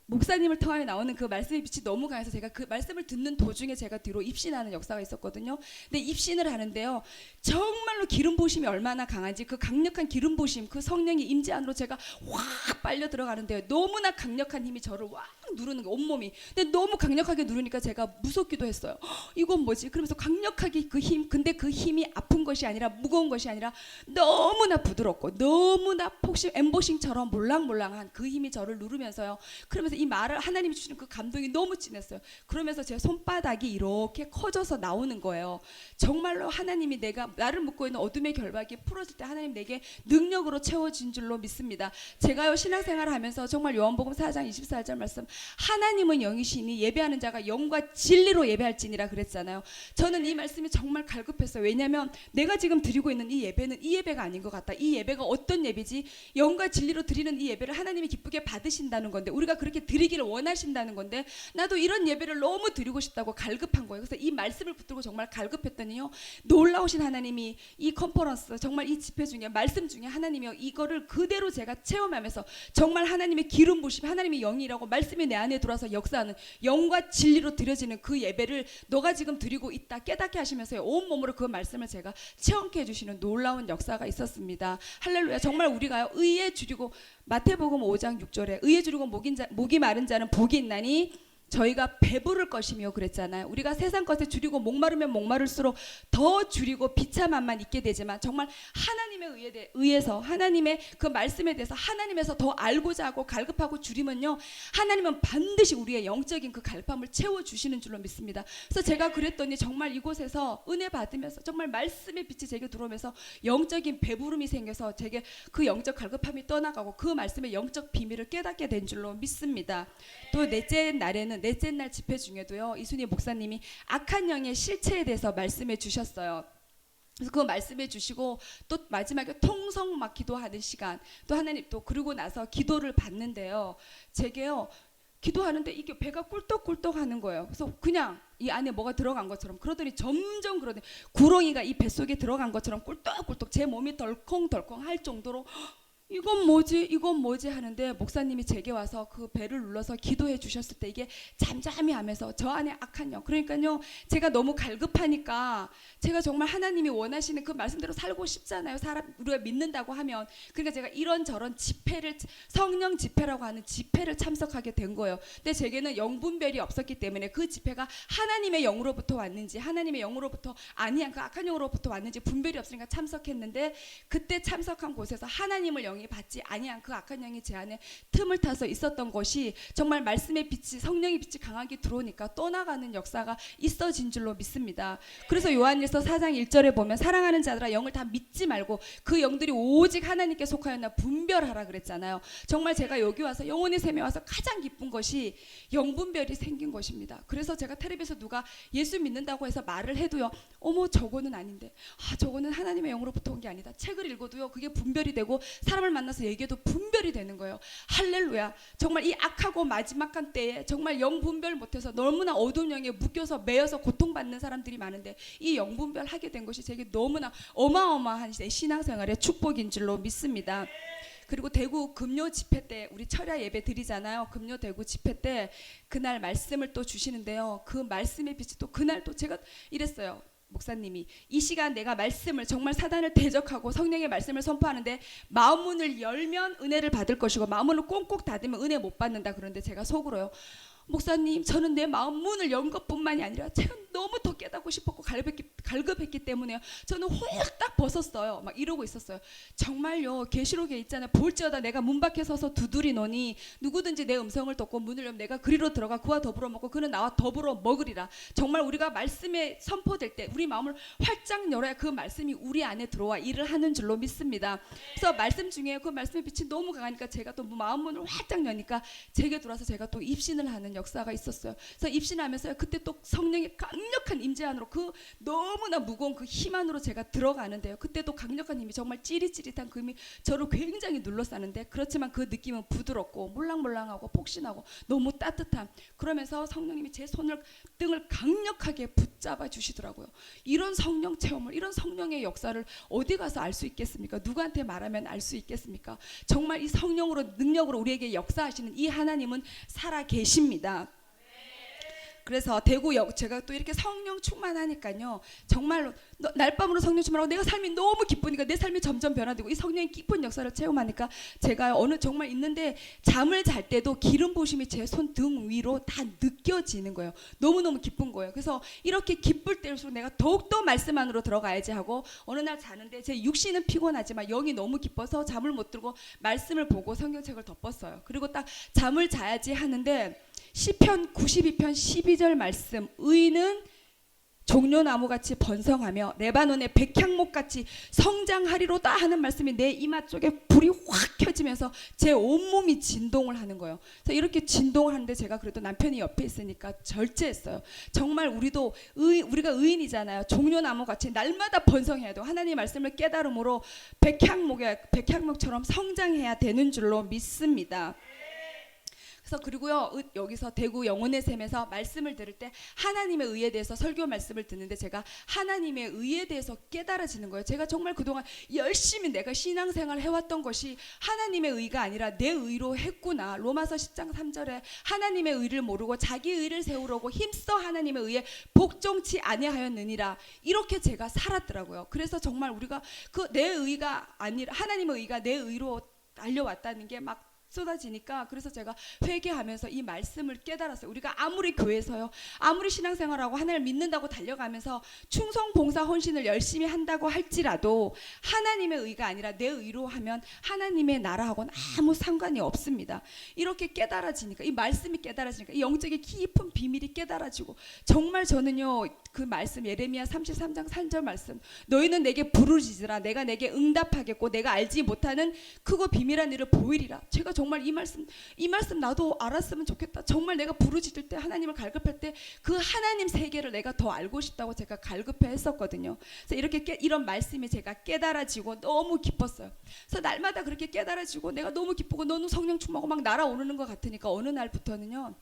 목사님을 통하여 나오는 그 말씀의 빛이 너무 강해서 제가 그 말씀을 듣는 도중에 제가 뒤로 입신하는 역사가 있었거든요. 근데 입신을 하는데요, 정말로 기름 부으심이 얼마나 강한지, 그 강력한 기름 부으심, 그 성령의 임재 안으로 제가 확 빨려 들어가는데요, 너무나 강력한 힘이 저를 확 누르는 거, 온몸이. 근데 너무 강력하게 누르니까 제가 무섭기도 했어요. 이건 뭐지? 그러면서 강력하게 그 힘, 근데 그 힘이 아픈 것이 아니라, 무거운 것이 아니라 너무나 부드럽고 너무나 폭신 엠보싱처럼 몰랑몰랑한 그 힘이 저를 누르면서요, 그러면서 이 말을 하나님이 주시는 그 감동이 너무 진했어요. 그러면서 제 손바닥이 이렇게 커져서 나오는 거예요. 정말로 하나님이 내가 나를 묶고 있는 어둠의 결박이 풀어질 때 하나님 내게 능력으로 채워진 줄로 믿습니다. 제가요 신앙생활을 하면서 정말 요한복음 4장 24절 말씀, 하나님은 영이시니 예배하는 자가 영과 진리로 예배할지니라 그랬잖아요. 저는 이 말씀이 정말 갈급했어요. 왜냐하면 내가 지금 드리고 있는 이 예배는 이 예배가 아닌 것 같다. 이 예배가 어떤 예배지? 영과 진리로 드리는 이 예배를 하나님이 기쁘게 받으신다는 건데, 우리가 그렇게 드리기를 원하신다는 건데, 나도 이런 예배를 너무 드리고 싶다고 갈급한 거예요. 그래서 이 말씀을 붙들고 정말 갈급했더니요, 놀라우신 하나님이 이 컨퍼런스, 정말 이 집회 중에 말씀 중에 하나님이 이거를 그대로 제가 체험하면서 정말 하나님의 기름 부으심, 하나님의 영이라고 말씀이 내 안에 들어와서 역사하는, 영과 진리로 드려지는 그 예배를 너가 지금 드리고 있다 깨닫게 하시면서 온몸으로 그 말씀을 제가 체험케 해주시는 놀라운 역사가 있었습니다. 할렐루야. 정말 우리가요, 의에 줄이고, 마태복음 5장 6절에 의에 줄이고 목이 마른 자는 복이 있나니 저희가 배부를 것이며 그랬잖아요. 우리가 세상 것에 줄이고 목마르면 목마를수록 더 줄이고 비참함만 있게 되지만, 정말 하나님의 의해서 하나님의 그 말씀에 대해서 하나님에서 더 알고자 하고 갈급하고 줄이면요, 하나님은 반드시 우리의 영적인 그 갈급함을 채워주시는 줄로 믿습니다. 그래서 제가 그랬더니 정말 이곳에서 은혜 받으면서 정말 말씀의 빛이 제게 들어오면서 영적인 배부름이 생겨서 제게 그 영적 갈급함이 떠나가고 그 말씀의 영적 비밀을 깨닫게 된 줄로 믿습니다. 또 넷째 날 집회 중에도요, 이순희 목사님이 악한 영의 실체에 대해서 말씀해 주셨어요. 그래서 그 말씀해 주시고 또 마지막에 통성 막 기도하는 시간, 또 하나님 또 그러고 나서 기도를 받는데요, 제게요 기도하는데 이게 배가 꿀떡꿀떡 하는 거예요. 그래서 그냥 이 안에 뭐가 들어간 것처럼 그러더니 점점 그러더니 구렁이가 이 뱃속에 들어간 것처럼 꿀떡꿀떡 제 몸이 덜컹덜컹 할 정도로 이건 뭐지? 이건 뭐지? 하는데 목사님이 제게 와서 그 배를 눌러서 기도해 주셨을 때 이게 잠잠히 하면서 저 안에 악한 영, 그러니까요 제가 너무 갈급하니까 제가 정말 하나님이 원하시는 그 말씀대로 살고 싶잖아요. 사람 우리가 믿는다고 하면. 그러니까 제가 이런저런 집회를, 성령 집회라고 하는 집회를 참석하게 된 거예요. 근데 제게는 영분별이 없었기 때문에 그 집회가 하나님의 영으로부터 왔는지 하나님의 영으로부터 아니한 그 악한 영으로부터 왔는지 분별이 없으니까 참석했는데, 그때 참석한 곳에서 하나님을 영이 받지 아니한 그 악한 영이 제 안에 틈을 타서 있었던 것이 정말 말씀의 빛이, 성령의 빛이 강하게 들어오니까 떠나가는 역사가 있어진 줄로 믿습니다. 그래서 요한일서 4장 1절에 보면 사랑하는 자들아 영을 다 믿지 말고 그 영들이 오직 하나님께 속하였나 분별하라 그랬잖아요. 정말 제가 여기 와서 영혼의 샘에 와서 가장 기쁜 것이 영분별이 생긴 것입니다. 그래서 제가 텔레비에서 누가 예수 믿는다고 해서 말을 해도요, 어머 저거는 아닌데, 저거는 하나님의 영으로부터 온 게 아니다. 책을 읽어도요 그게 분별이 되고 사람을 만나서 얘기해도 분별이 되는 거예요. 할렐루야. 정말 이 악하고 마지막한 때에 정말 영분별 못해서 너무나 어두운 영에 묶여서 매여서 고통받는 사람들이 많은데 이 영분별 하게 된 것이 제게 너무나 어마어마한 신앙생활의 축복인 줄로 믿습니다. 그리고 대구 금요 집회 때 우리 철야 예배 드리잖아요. 금요 대구 집회 때 그날 말씀을 또 주시는데요. 그 말씀의 빛이 또 그날 또 제가 이랬어요. 목사님이 이 시간 내가 말씀을 정말 사단을 대적하고 성령의 말씀을 선포하는데 마음문을 열면 은혜를 받을 것이고 마음문을 꽁꽁 닫으면 은혜 못 받는다. 그런데 제가 속으로요, 목사님 저는 내 마음 문을 연 것뿐만이 아니라 제가 너무 더 깨닫고 싶었고 갈급했기 때문에요. 저는 홀딱 벗었어요. 막 이러고 있었어요. 정말요 계시록에 있잖아요. 볼지어다 내가 문 밖에 서서 두드리노니 누구든지 내 음성을 듣고 문을 열면 내가 그리로 들어가 그와 더불어 먹고 그는 나와 더불어 먹으리라. 정말 우리가 말씀에 선포될 때 우리 마음을 활짝 열어야 그 말씀이 우리 안에 들어와 일을 하는 줄로 믿습니다. 그래서 말씀 중에 그 말씀의 빛이 너무 강하니까 제가 또 마음 문을 활짝 여니까 제게 들어와서 제가 또 입신을 하는 역사가 있었어요. 그래서 입신하면서 그때 또 성령의 강력한 임재 안으로 그 너무나 무거운 그 힘 안으로 제가 들어가는데요. 그때 또 강력한 힘이 정말 찌릿찌릿한 그 힘이 저를 굉장히 눌러싸는데, 그렇지만 그 느낌은 부드럽고 몰랑몰랑하고 폭신하고 너무 따뜻함. 그러면서 성령님이 제 손을 등을 강력하게 붙잡아 주시더라고요. 이런 성령 체험을, 이런 성령의 역사를 어디 가서 알 수 있겠습니까? 누구한테 말하면 알 수 있겠습니까? 정말 이 성령으로 능력으로 우리에게 역사하시는 이 하나님은 살아 계십니다. 그래서 제가 또 이렇게 성령 충만하니까요, 정말로 날밤으로 성령 충만하고 내가 삶이 너무 기쁘니까 내 삶이 점점 변화되고 이 성령의 깊은 역사를 체험하니까 제가 어느 정말 있는데 잠을 잘 때도 기름 부으심이 제 손 등 위로 다 느껴지는 거예요. 너무너무 기쁜 거예요. 그래서 이렇게 기쁠 때일수록 내가 더욱더 말씀 안으로 들어가야지 하고 어느 날 자는데 제 육신은 피곤하지만 영이 너무 기뻐서 잠을 못 들고 말씀을 보고 성경책을 덮었어요. 그리고 딱 잠을 자야지 하는데 시편 92편 12절 말씀, 의인은 종려나무같이 번성하며 레바논의 백향목같이 성장하리로다 하는 말씀이 내 이마 쪽에 불이 확 켜지면서 제 온몸이 진동을 하는 거예요. 그래서 이렇게 진동을 하는데 제가 그래도 남편이 옆에 있으니까 절제했어요. 정말 우리가 의인이잖아요. 종려나무같이 날마다 번성해야 돼요. 하나님의 말씀을 깨달음으로 백향목처럼 성장해야 되는 줄로 믿습니다. 그래서 그리고요 여기서 대구 영혼의 샘에서 말씀을 들을 때 하나님의 의에 대해서 설교 말씀을 듣는데 제가 하나님의 의에 대해서 깨달아지는 거예요. 제가 정말 그동안 열심히 내가 신앙생활을 해왔던 것이 하나님의 의가 아니라 내 의로 했구나. 로마서 10장 3절에 하나님의 의를 모르고 자기 의를 세우려고 힘써 하나님의 의에 복종치 아니하였느니라. 이렇게 제가 살았더라고요. 그래서 정말 우리가 그 내 의가 아니라 하나님의 의가 내 의로 달려왔다는 게 막 쏟아지니까, 그래서 제가 회개하면서 이 말씀을 깨달았어요. 우리가 아무리 교회에서요, 아무리 신앙생활하고 하나님을 믿는다고 달려가면서 충성 봉사 헌신을 열심히 한다고 할지라도 하나님의 의가 아니라 내 의로 하면 하나님의 나라하고는 아무 상관이 없습니다. 이렇게 깨달아지니까, 이 말씀이 깨달아지니까 이 영적인 깊은 비밀이 깨달아지고, 정말 저는요 그 말씀 예레미야 33장 3절 말씀, 너희는 내게 부르짖으라 내가 내게 응답하겠고 내가 알지 못하는 크고 비밀한 일을 보이리라. 제가 정말 정말 이 말씀 나도 알았으면 좋겠다. 정말 내가 부르짖을 때 하나님을 갈급할 때 그 하나님 세계를 내가 더 알고 싶다고 제가 갈급해 했었거든요. 그래서 이렇게 이런 말씀이 제가 깨달아지고 너무 기뻤어요. 그래서 날마다 그렇게 깨달아지고 내가 너무 기쁘고 너무 성령 충만하고 막 날아오르는 것 같으니까 어느 날부터는요,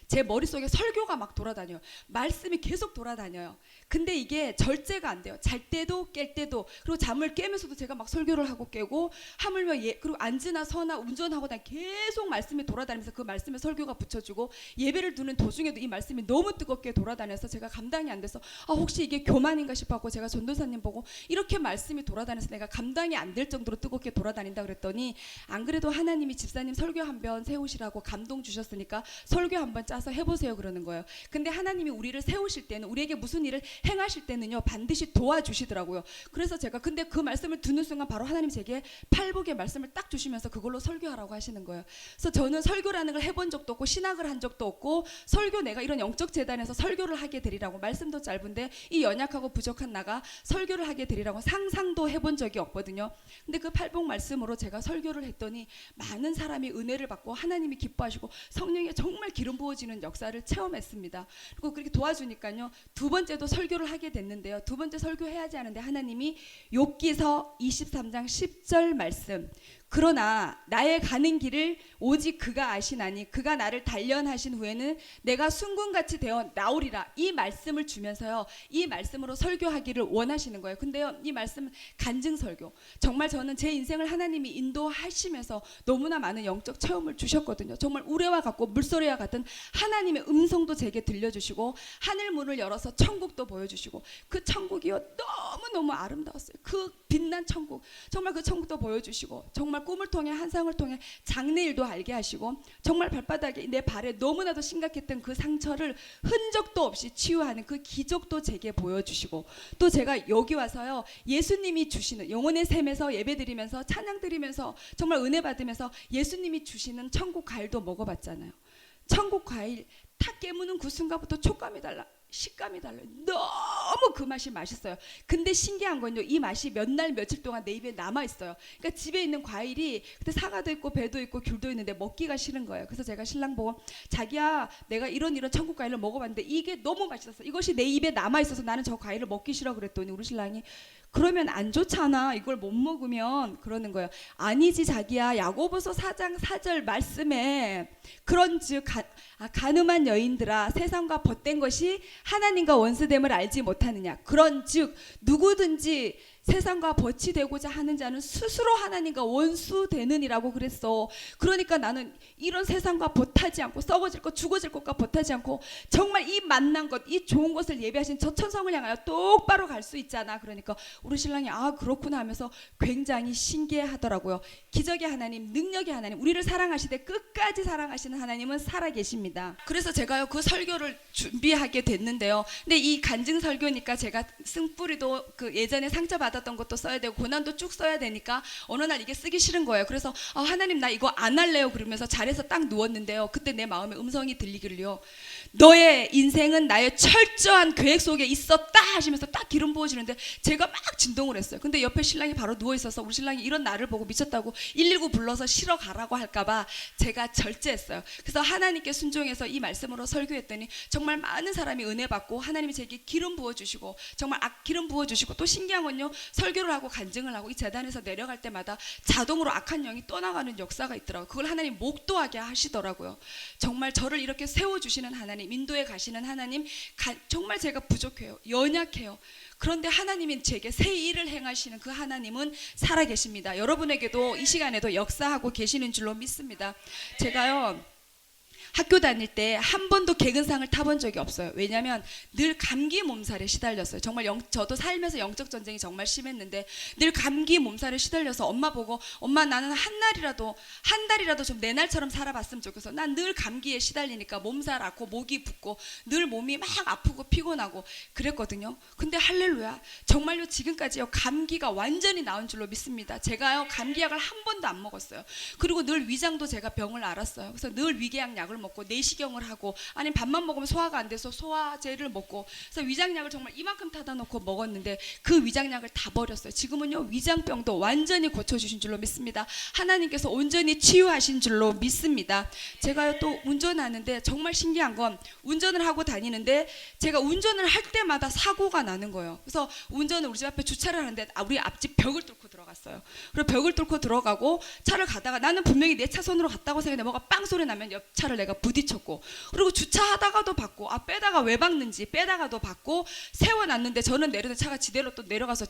제 머릿속에 설교가 막 돌아다녀요. 말씀이 계속 돌아다녀요. 근데 이게 절제가 안 돼요. 잘 때도 깰 때도, 그리고 잠을 깨면서도 제가 막 설교를 하고 깨고, 하물며 그리고 앉으나 서나 운전하고 난 계속 말씀이 돌아다니면서 그 말씀에 설교가 붙여주고, 예배를 드는 도중에도 이 말씀이 너무 뜨겁게 돌아다녀서 제가 감당이 안 돼서 혹시 이게 교만인가 싶었고, 제가 전도사님 보고 이렇게 말씀이 돌아다녀서 내가 감당이 안 될 정도로 뜨겁게 돌아다닌다 그랬더니, 안 그래도 하나님이 집사님 설교 한 번 세우시라고 감동 주셨으니까 설교 한 번 짜서 해보세요 그러는 거예요. 근데 하나님이 우리를 세우실 때는, 우리에게 무슨 일을 행하실 때는요, 반드시 도와주시더라고요. 그래서 제가 근데 그 말씀을 듣는 순간 바로 하나님 제게 팔복의 말씀을 딱 주시면서 그걸로 설교하라고 하시는 거예요. 그래서 저는 설교라는 걸 해본 적도 없고 신학을 한 적도 없고, 설교 내가 이런 영적 재단에서 설교를 하게 되리라고, 말씀도 짧은데 이 연약하고 부족한 나가 설교를 하게 되리라고 상상도 해본 적이 없거든요. 근데 그 팔복 말씀으로 제가 설교를 했더니 많은 사람이 은혜를 받고 하나님이 기뻐하시고 성령의 정말 기름 부어지는 역사를 체험했습니다. 그리고 그렇게 도와주니까요, 두 번째도 설교를 하게 됐는데요, 두 번째 설교해야지 하는데 하나님이 욥기서 23장 10절 말씀, 그러나 나의 가는 길을 오직 그가 아시나니 그가 나를 단련하신 후에는 내가 순금같이 되어 나오리라, 이 말씀을 주면서요, 이 말씀으로 설교하기를 원하시는 거예요. 근데요, 이 말씀은 간증 설교, 정말 저는 제 인생을 하나님이 인도하시면서 너무나 많은 영적 체험을 주셨거든요. 정말 우레와 같고 물소리와 같은 하나님의 음성도 제게 들려주시고, 하늘 문을 열어서 천국도 보여주시고, 그 천국이요 너무너무 아름다웠어요. 그 빛난 천국, 정말 그 천국도 보여주시고, 정말 꿈을 통해 환상을 통해 장래일도 알게 하시고, 정말 발바닥에 내 발에 너무나도 심각했던 그 상처를 흔적도 없이 치유하는 그 기적도 제게 보여주시고, 또 제가 여기 와서요, 예수님이 주시는 영혼의 샘에서 예배드리면서 찬양드리면서 정말 은혜 받으면서 예수님이 주시는 천국 과일도 먹어봤잖아요. 천국 과일 탁 깨무는 그 순간부터 촉감이 달라, 식감이 달라요. 너무 그 맛이 맛있어요. 근데 신기한 건요, 이 맛이 몇 날 며칠 동안 내 입에 남아 있어요. 그러니까 집에 있는 과일이, 그때 사과도 있고 배도 있고 귤도 있는데 먹기가 싫은 거예요. 그래서 제가 신랑 보고, 자기야 내가 이런 천국 과일을 먹어봤는데 이게 너무 맛있었어, 이것이 내 입에 남아 있어서 나는 저 과일을 먹기 싫어 그랬더니 우리 신랑이, 그러면 안 좋잖아 이걸 못 먹으면, 그러는 거예요. 아니지 자기야, 야고보서 4장 4절 말씀에 그런즉 가늠한 여인들아, 세상과 벗된 것이 하나님과 원수됨을 알지 못하느냐. 그런즉 누구든지 세상과 벗이 되고자 하는 자는 스스로 하나님과 원수 되느니라고 그랬어. 그러니까 나는 이런 세상과 벗하지 않고, 썩어질 것 죽어질 것과 벗하지 않고, 정말 이 만난 것, 이 좋은 것을 예배하신 저 천성을 향하여 똑바로 갈 수 있잖아. 그러니까 우리 신랑이 그렇구나 하면서 굉장히 신기해하더라고요. 기적의 하나님, 능력의 하나님, 우리를 사랑하시되 끝까지 사랑하시는 하나님은 살아계십니다. 그래서 제가요, 그 설교를 준비하게 됐는데요, 근데 이 간증 설교니까 제가 쓴뿌리도 그 예전에 상처받았던 것도 써야 되고 고난도 쭉 써야 되니까 어느 날 이게 쓰기 싫은 거예요. 그래서 하나님 나 이거 안 할래요 그러면서 자리에서 딱 누웠는데요, 그때 내 마음에 음성이 들리기를요, 너의 인생은 나의 철저한 계획 속에 있었다 하시면서 딱 기름 부어지는데 제가 막 진동을 했어요. 근데 옆에 신랑이 바로 누워있어서 우리 신랑이 이런 나를 보고 미쳤다고 119 불러서 실어 가라고 할까봐 제가 절제했어요. 그래서 하나님께 순종해서 이 말씀으로 설교했더니 정말 많은 사람이 은혜 받고 하나님이 제게 기름 부어주시고, 정말 기름 부어주시고, 또 신기한 건요, 설교를 하고 간증을 하고 이 재단에서 내려갈 때마다 자동으로 악한 영이 떠나가는 역사가 있더라고요. 그걸 하나님 목도하게 하시더라고요. 정말 저를 이렇게 세워주시는 하나님, 인도에 가시는 하나님, 정말 제가 부족해요, 연약해요. 그런데 하나님이 제게 새 일을 행하시는 그 하나님은 살아계십니다. 여러분에게도 이 시간에도 역사하고 계시는 줄로 믿습니다. 제가요, 학교 다닐 때 한 번도 개근상을 타본 적이 없어요. 왜냐하면 늘 감기 몸살에 시달렸어요. 정말 저도 살면서 영적 전쟁이 정말 심했는데 늘 감기 몸살에 시달려서 엄마 보고, 엄마 나는 한 달이라도 좀 내 날처럼 살아봤으면 좋겠어. 난 늘 감기에 시달리니까 몸살 앓고 목이 붓고 늘 몸이 막 아프고 피곤하고 그랬거든요. 근데 할렐루야, 정말요 지금까지요 감기가 완전히 나은 줄로 믿습니다. 제가요 감기약을 한 번도 안 먹었어요. 그리고 늘 위장도 제가 병을 앓았어요. 그래서 늘 위궤양 약을 먹고 내시경을 하고 아니면 밥만 먹으면 소화가 안 돼서 소화제를 먹고 그래서 위장약을 정말 이만큼 타다 놓고 먹었는데 그 위장약을 다 버렸어요. 지금은요 위장병도 완전히 고쳐주신 줄로 믿습니다. 하나님께서 온전히 치유하신 줄로 믿습니다. 제가요 또 운전하는데 정말 신기한 건 운전을 하고 다니는데 제가 운전을 할 때마다 사고가 나는 거예요. 그래서 운전을 우리 집 앞에 주차를 하는데 우리 앞집 벽을 뚫고 들어갔어요. 그리고 벽을 뚫고 들어가고 차를 가다가 나는 분명히 내 차선으로 갔다고 생각했는데 뭐가 빵 소리 나면 옆 차를 내가 부딪혔고 그리고 주차하다가도 받고 아 빼다가 왜 박는지 빼다가도 받고 세워놨는데 저는 내려던 차가 지대로 또 내려가서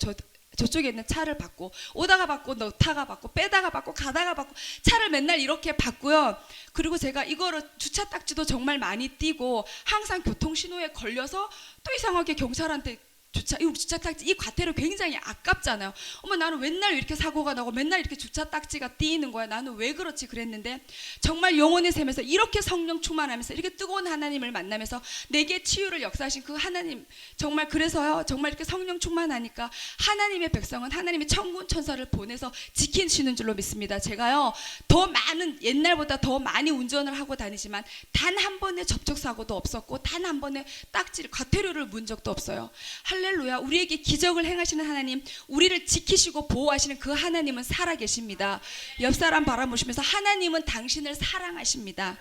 저쪽에 있는 차를 받고 오다가 받고 넣다가 받고 빼다가 받고 가다가 받고 차를 맨날 이렇게 받고요. 그리고 제가 이거를 주차 딱지도 정말 많이 띄고 항상 교통신호에 걸려서 또 이상하게 경찰한테 주차 딱지 이 과태료 굉장히 아깝잖아요. 어머 나는 맨날 이렇게 사고가 나고 맨날 이렇게 주차 딱지가 띄이는 거야. 나는 왜 그렇지 그랬는데 정말 영혼의 샘에서 이렇게 성령 충만하면서 이렇게 뜨거운 하나님을 만나면서 내게 치유를 역사하신 그 하나님 정말 그래서요 정말 이렇게 성령 충만하니까 하나님의 백성은 하나님의 천군 천사를 보내서 지키시는 줄로 믿습니다. 제가요 더 많은 옛날보다 더 많이 운전을 하고 다니지만 단 한 번의 접촉사고도 없었고 단 한 번의 딱지를 과태료를 문 적도 없어요. 할렐루야. 우리에게 기적을 행하시는 하나님, 우리를 지키시고 보호하시는 그 하나님은 살아계십니다. 옆 사람 바라보시면서 하나님은 당신을 사랑하십니다.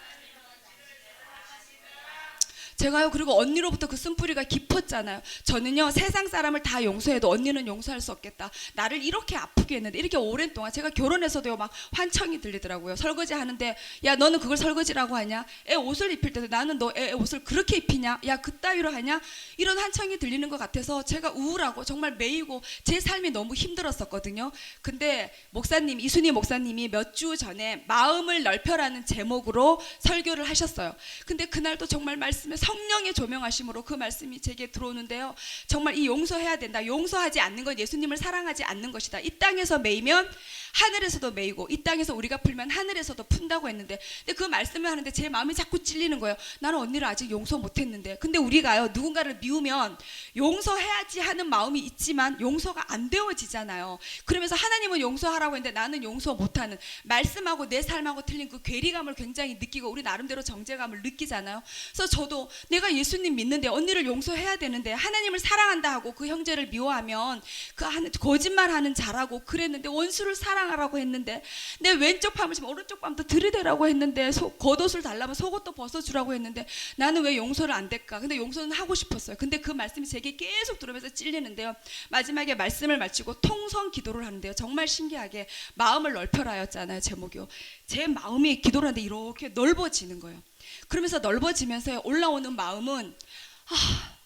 제가요 그리고 언니로부터 그 쓴뿌리가 깊었잖아요. 저는요 세상 사람을 다 용서해도 언니는 용서할 수 없겠다. 나를 이렇게 아프게 했는데 이렇게 오랜 동안 제가 결혼해서도요 막 환청이 들리더라고요. 설거지 하는데 야 너는 그걸 설거지라고 하냐? 애 옷을 입힐 때도 나는 너 애 옷을 그렇게 입히냐? 야 그따위로 하냐? 이런 환청이 들리는 것 같아서 제가 우울하고 정말 매이고 제 삶이 너무 힘들었었거든요. 근데 목사님 이순희 목사님이 몇 주 전에 마음을 넓혀라는 제목으로 설교를 하셨어요. 근데 그날도 정말 말씀에 성령의 조명하심으로 그 말씀이 제게 들어오는데요. 정말 이 용서해야 된다. 용서하지 않는 건 예수님을 사랑하지 않는 것이다. 이 땅에서 매이면 하늘에서도 매이고 이 땅에서 우리가 풀면 하늘에서도 푼다고 했는데 근데 그 말씀을 하는데 제 마음이 자꾸 찔리는 거예요. 나는 언니를 아직 용서 못했는데 근데 우리가요 누군가를 미우면 용서해야지 하는 마음이 있지만 용서가 안 되어지잖아요. 그러면서 하나님은 용서하라고 했는데 나는 용서 못하는 말씀하고 내 삶하고 틀린 그 괴리감을 굉장히 느끼고 우리 나름대로 정죄감을 느끼잖아요. 그래서 저도 내가 예수님 믿는데 언니를 용서해야 되는데 하나님을 사랑한다 하고 그 형제를 미워하면 그 거짓말하는 자라고 그랬는데 원수를 사랑하라고 했는데 내 왼쪽 밤을 지면 오른쪽 밤도 들이대라고 했는데 겉옷을 달라면 속옷도 벗어주라고 했는데 나는 왜 용서를 안 될까? 근데 용서는 하고 싶었어요. 근데 그 말씀이 제게 계속 들으면서 찔리는데요. 마지막에 말씀을 마치고 통성 기도를 하는데요. 정말 신기하게 마음을 넓혀라였잖아요. 제목이요. 제 마음이 기도를 하는데 이렇게 넓어지는 거예요. 그러면서 넓어지면서 올라오는 마음은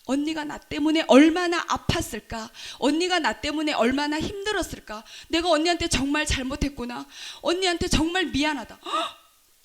언니가 나 때문에 얼마나 아팠을까? 언니가 나 때문에 얼마나 힘들었을까? 내가 언니한테 정말 잘못했구나. 언니한테 정말 미안하다.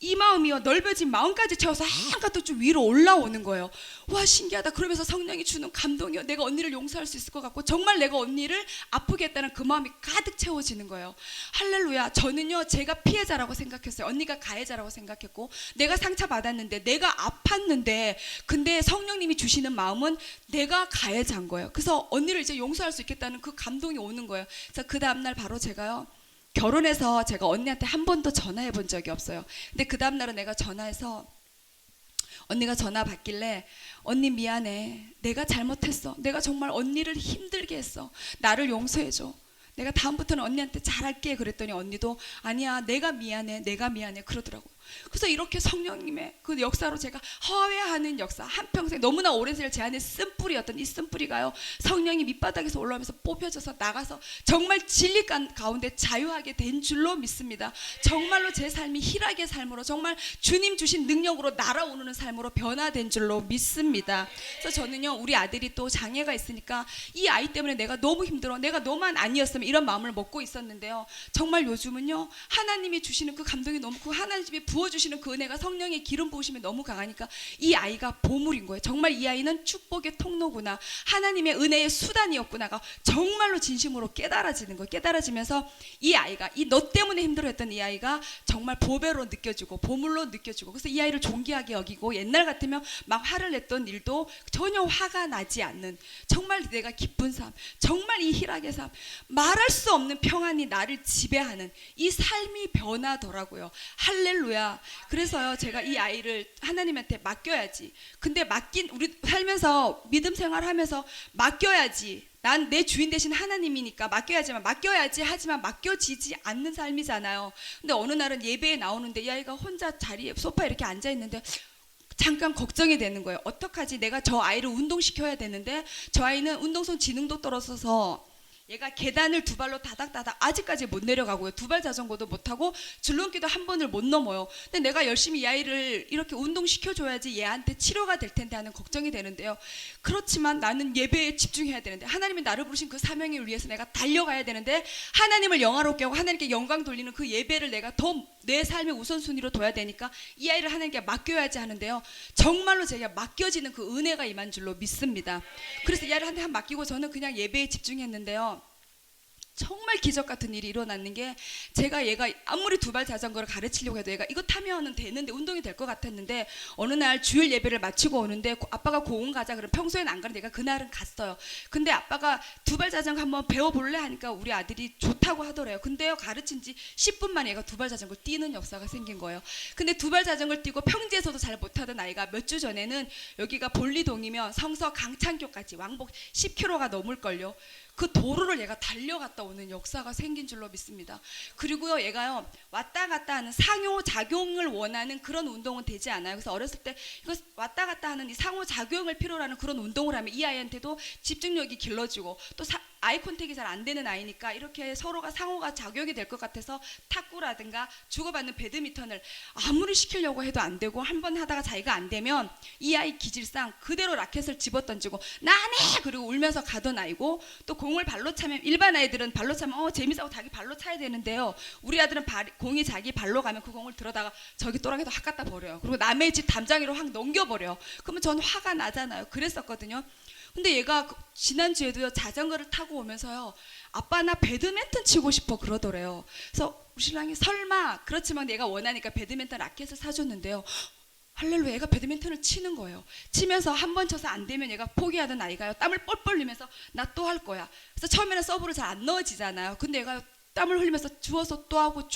이 마음이요 넓어진 마음까지 채워서 한가득 좀 위로 올라오는 거예요. 와 신기하다. 그러면서 성령이 주는 감동이요. 내가 언니를 용서할 수 있을 것 같고 정말 내가 언니를 아프게 했다는 그 마음이 가득 채워지는 거예요. 할렐루야. 저는요 제가 피해자라고 생각했어요. 언니가 가해자라고 생각했고 내가 상처받았는데 내가 아팠는데 근데 성령님이 주시는 마음은 내가 가해자인 거예요. 그래서 언니를 이제 용서할 수 있겠다는 그 감동이 오는 거예요. 그래서 그 다음날 바로 제가요 결혼해서 제가 언니한테 한 번도 전화해 본 적이 없어요. 근데 그 다음날은 내가 전화해서 언니가 전화 받길래 언니 미안해. 내가 잘못했어. 내가 정말 언니를 힘들게 했어. 나를 용서해줘. 내가 다음부터는 언니한테 잘할게 그랬더니 언니도 아니야 내가 미안해 그러더라고요. 그래서 이렇게 성령님의 그 역사로 제가 허회하는 역사 한평생 너무나 오랜 세월 제 안에 쓴뿌리였던 이 쓴뿌리가요 성령이 밑바닥에서 올라오면서 뽑혀져서 나가서 정말 진리 가운데 자유하게 된 줄로 믿습니다. 정말로 제 삶이 희락의 삶으로 정말 주님 주신 능력으로 날아오르는 삶으로 변화된 줄로 믿습니다. 그래서 저는요 우리 아들이 또 장애가 있으니까 이 아이 때문에 내가 너무 힘들어 내가 너만 아니었으면 이런 마음을 먹고 있었는데요. 정말 요즘은요 하나님이 주시는 그 감동이 너무 크고 하나님이 부어주시는 그 은혜가 성령의 기름 부으심이 너무 강하니까 이 아이가 보물인 거예요. 정말 이 아이는 축복의 통로구나 하나님의 은혜의 수단이었구나가 정말로 진심으로 깨달아지는 거예요. 깨달아지면서 이 아이가 이 너 때문에 힘들어했던 이 아이가 정말 보배로 느껴지고 보물로 느껴지고 그래서 이 아이를 존귀하게 여기고 옛날 같으면 막 화를 냈던 일도 전혀 화가 나지 않는 정말 내가 기쁜 삶 정말 이 희락의 삶 말할 수 없는 평안이 나를 지배하는 이 삶이 변하더라고요. 할렐루야. 할렐루야. 그래서요, 제가 이 아이를 하나님한테 맡겨야지. 근데 우리 살면서 믿음 생활하면서 맡겨야지. 난 내 주인 대신 하나님이니까 맡겨야지 하지만 맡겨지지 않는 삶이잖아요. 근데 어느 날은 예배에 나오는데 이 아이가 혼자 자리에 소파에 이렇게 앉아 있는데 잠깐 걱정이 되는 거예요. 어떡하지? 내가 저 아이를 운동시켜야 되는데 저 아이는 운동성 지능도 떨어져서 얘가 계단을 두 발로 다닥다닥 아직까지 못 내려가고요. 두 발 자전거도 못하고 줄넘기도 한 번을 못 넘어요. 근데 내가 열심히 이 아이를 이렇게 운동시켜줘야지 얘한테 치료가 될 텐데 하는 걱정이 되는데요. 그렇지만 나는 예배에 집중해야 되는데 하나님이 나를 부르신 그 사명을 위해서 내가 달려가야 되는데 하나님을 영화롭게 하고 하나님께 영광 돌리는 그 예배를 내가 더 내 삶의 우선순위로 둬야 되니까 이 아이를 하나님께 맡겨야지 하는데요. 정말로 제가 맡겨지는 그 은혜가 임한 줄로 믿습니다. 그래서 이 아이를 한테 맡기고 저는 그냥 예배에 집중했는데요. 정말 기적 같은 일이 일어났는 게 제가 얘가 아무리 두 발 자전거를 가르치려고 해도 얘가 이거 타면은 되는데 운동이 될 것 같았는데 어느 날 주일 예배를 마치고 오는데 아빠가 공원 가자 그러면 평소에는 안 가는데 내가 그날은 갔어요. 근데 아빠가 두 발 자전거 한번 배워볼래 하니까 우리 아들이 좋다고 하더래요. 근데요 가르친 지 10분 만에 얘가 두 발 자전거 뛰는 역사가 생긴 거예요. 근데 두 발 자전거를 뛰고 평지에서도 잘 못하던 아이가 몇 주 전에는 여기가 볼리동이면 성서 강창교까지 왕복 10km가 넘을걸요. 그 도로를 얘가 달려갔다 오는 역사가 생긴 줄로 믿습니다. 그리고요 얘가요 왔다 갔다 하는 상호작용을 원하는 그런 운동은 되지 않아요. 그래서 어렸을 때 이거 왔다 갔다 하는 이 상호작용을 필요로 하는 그런 운동을 하면 이 아이한테도 집중력이 길러지고 또 아이 컨택이 잘 안 되는 아이니까 이렇게 서로가 상호가 작용이 될 것 같아서 탁구라든가 주고받는 배드민턴을 아무리 시키려고 해도 안 되고 한 번 하다가 자기가 안 되면 이 아이 기질상 그대로 라켓을 집어던지고 나네 그리고 울면서 가던 아이고 또 공을 발로 차면 일반 아이들은 발로 차면 재밌어 하고 자기 발로 차야 되는데요. 우리 아들은 공이 자기 발로 가면 그 공을 들어다가 저기 또랑이도 확 갖다 버려요. 그리고 남의 집 담장이로 확 넘겨버려요. 그러면 전 화가 나잖아요. 그랬었거든요. 근데 얘가 지난주에도요 자전거를 타고 오면서요 아빠 나 배드민턴 치고 싶어 그러더래요. 그래서 우리 신랑이 설마 그렇지만 내가 원하니까 배드민턴 라켓을 사줬는데요. 할렐루야 얘가 배드민턴을 치는 거예요. 치면서 한 번 쳐서 안 되면 얘가 포기하던 아이가요 땀을 뻘뻘 흘리면서 나 또 할 거야. 그래서 처음에는 서브를 잘 안 넣어지잖아요. 근데 얘가 땀을 흘리면서 주워서 또 하고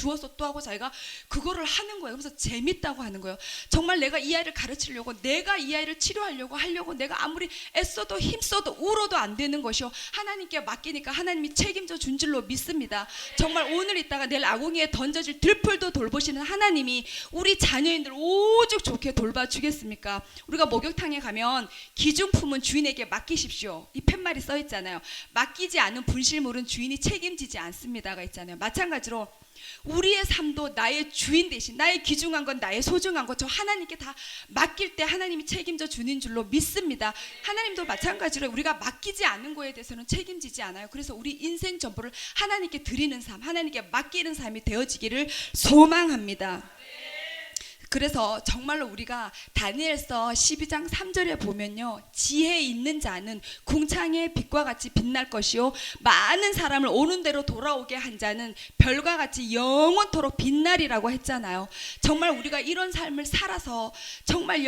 자기가 그거를 하는 거예요. 그래서 재밌다고 하는 거예요. 정말 내가 이 아이를 가르치려고 내가 이 아이를 치료하려고 내가 아무리 애써도 힘써도 울어도 안 되는 것이요 하나님께 맡기니까 하나님이 책임져 준 줄로 믿습니다. 정말 오늘 있다가 내일 아궁이에 던져질 들풀도 돌보시는 하나님이 우리 자녀인들 오죽 좋게 돌봐주겠습니까? 우리가 목욕탕에 가면 기중품은 주인에게 맡기십시오 이 팻말이 써 있잖아요. 맡기지 않은 분실물은 주인이 책임지지 않습니다가 있잖아요. 마찬가지로 우리의 삶도 나의 주인 대신 나의 귀중한 건 나의 소중한 것 저 하나님께 다 맡길 때 하나님이 책임져 주는 줄로 믿습니다. 하나님도 마찬가지로 우리가 맡기지 않은 거에 대해서는 책임지지 않아요. 그래서 우리 인생 전부를 하나님께 드리는 삶 하나님께 맡기는 삶이 되어지기를 소망합니다. 그래서 정말로 우리가 다니엘서 12장 3절에 보면요 지혜 있는 자는 궁창의 빛과 같이 빛날 것이요 많은 사람을 오는 대로 돌아오게 한 자는 별과 같이 영원토록 빛나리라고 했잖아요. 정말 우리가 이런 삶을 살아서 정말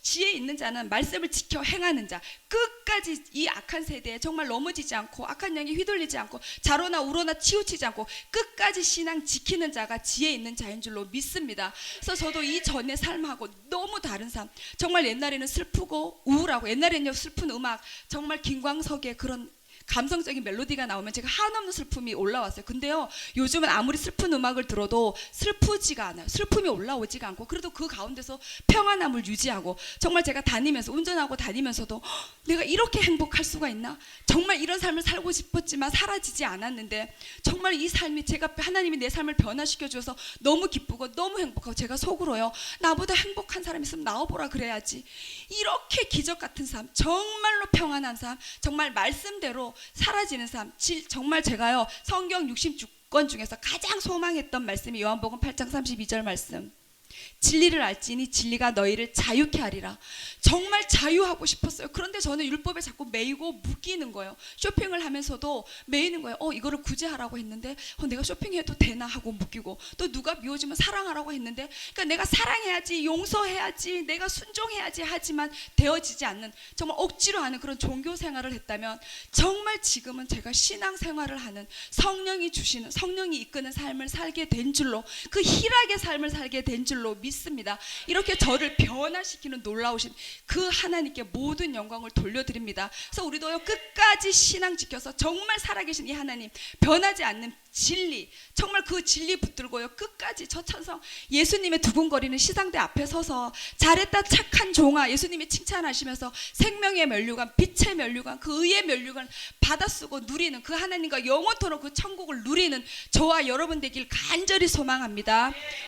지혜 있는 자는 말씀을 지켜 행하는 자 끝까지 이 악한 세대에 정말 넘어지지 않고 악한 영에 휘둘리지 않고 자로나 우로나 치우치지 않고 끝까지 신앙 지키는 자가 지혜 있는 자인 줄로 믿습니다. 그래서 저도 이 전의 삶하고 너무 다른 삶 정말 옛날에는 슬프고 우울하고 옛날에는 슬픈 음악 정말 김광석의 그런 감성적인 멜로디가 나오면 제가 한없는 슬픔이 올라왔어요. 근데요 요즘은 아무리 슬픈 음악을 들어도 슬프지가 않아요. 슬픔이 올라오지가 않고 그래도 그 가운데서 평안함을 유지하고 정말 제가 다니면서 운전하고 다니면서도 내가 이렇게 행복할 수가 있나? 정말 이런 삶을 살고 싶었지만 사라지지 않았는데 정말 이 삶이 제가 하나님이 내 삶을 변화시켜 주셔서 너무 기쁘고 너무 행복하고 제가 속으로요 나보다 행복한 사람이 있으면 나와보라 그래야지 이렇게 기적 같은 삶 정말로 평안한 삶 정말 말씀대로 사라지는 삶 정말 제가요 성경 66권 중에서 가장 소망했던 말씀이 요한복음 8장 32절 말씀 진리를 알지니 진리가 너희를 자유케 하리라. 정말 자유하고 싶었어요. 그런데 저는 율법에 자꾸 매이고 묶이는 거예요. 쇼핑을 하면서도 매이는 거예요. 이거를 구제하라고 했는데 내가 쇼핑해도 되나 하고 묶이고 또 누가 미워지면 사랑하라고 했는데 그러니까 내가 사랑해야지 용서해야지 내가 순종해야지 하지만 되어지지 않는 정말 억지로 하는 그런 종교 생활을 했다면 정말 지금은 제가 신앙 생활을 하는 성령이 주시는 성령이 이끄는 삶을 살게 된 줄로 그 희락의 삶을 살게 된 줄 줄로 믿습니다. 이렇게 저를 변화시키는 놀라우신 그 하나님께 모든 영광을 돌려드립니다. 그래서 우리도요 끝까지 신앙 지켜서 정말 살아계신 이 하나님, 변하지 않는 진리, 정말 그 진리 붙들고요 끝까지 저 천성 예수님의 두근거리는 시상대 앞에 서서 잘했다 착한 종아, 예수님이 칭찬하시면서 생명의 면류관, 빛의 면류관, 그 의의 면류관 받아쓰고 누리는 그 하나님과 영원토록 그 천국을 누리는 저와 여러분 되길 간절히 소망합니다.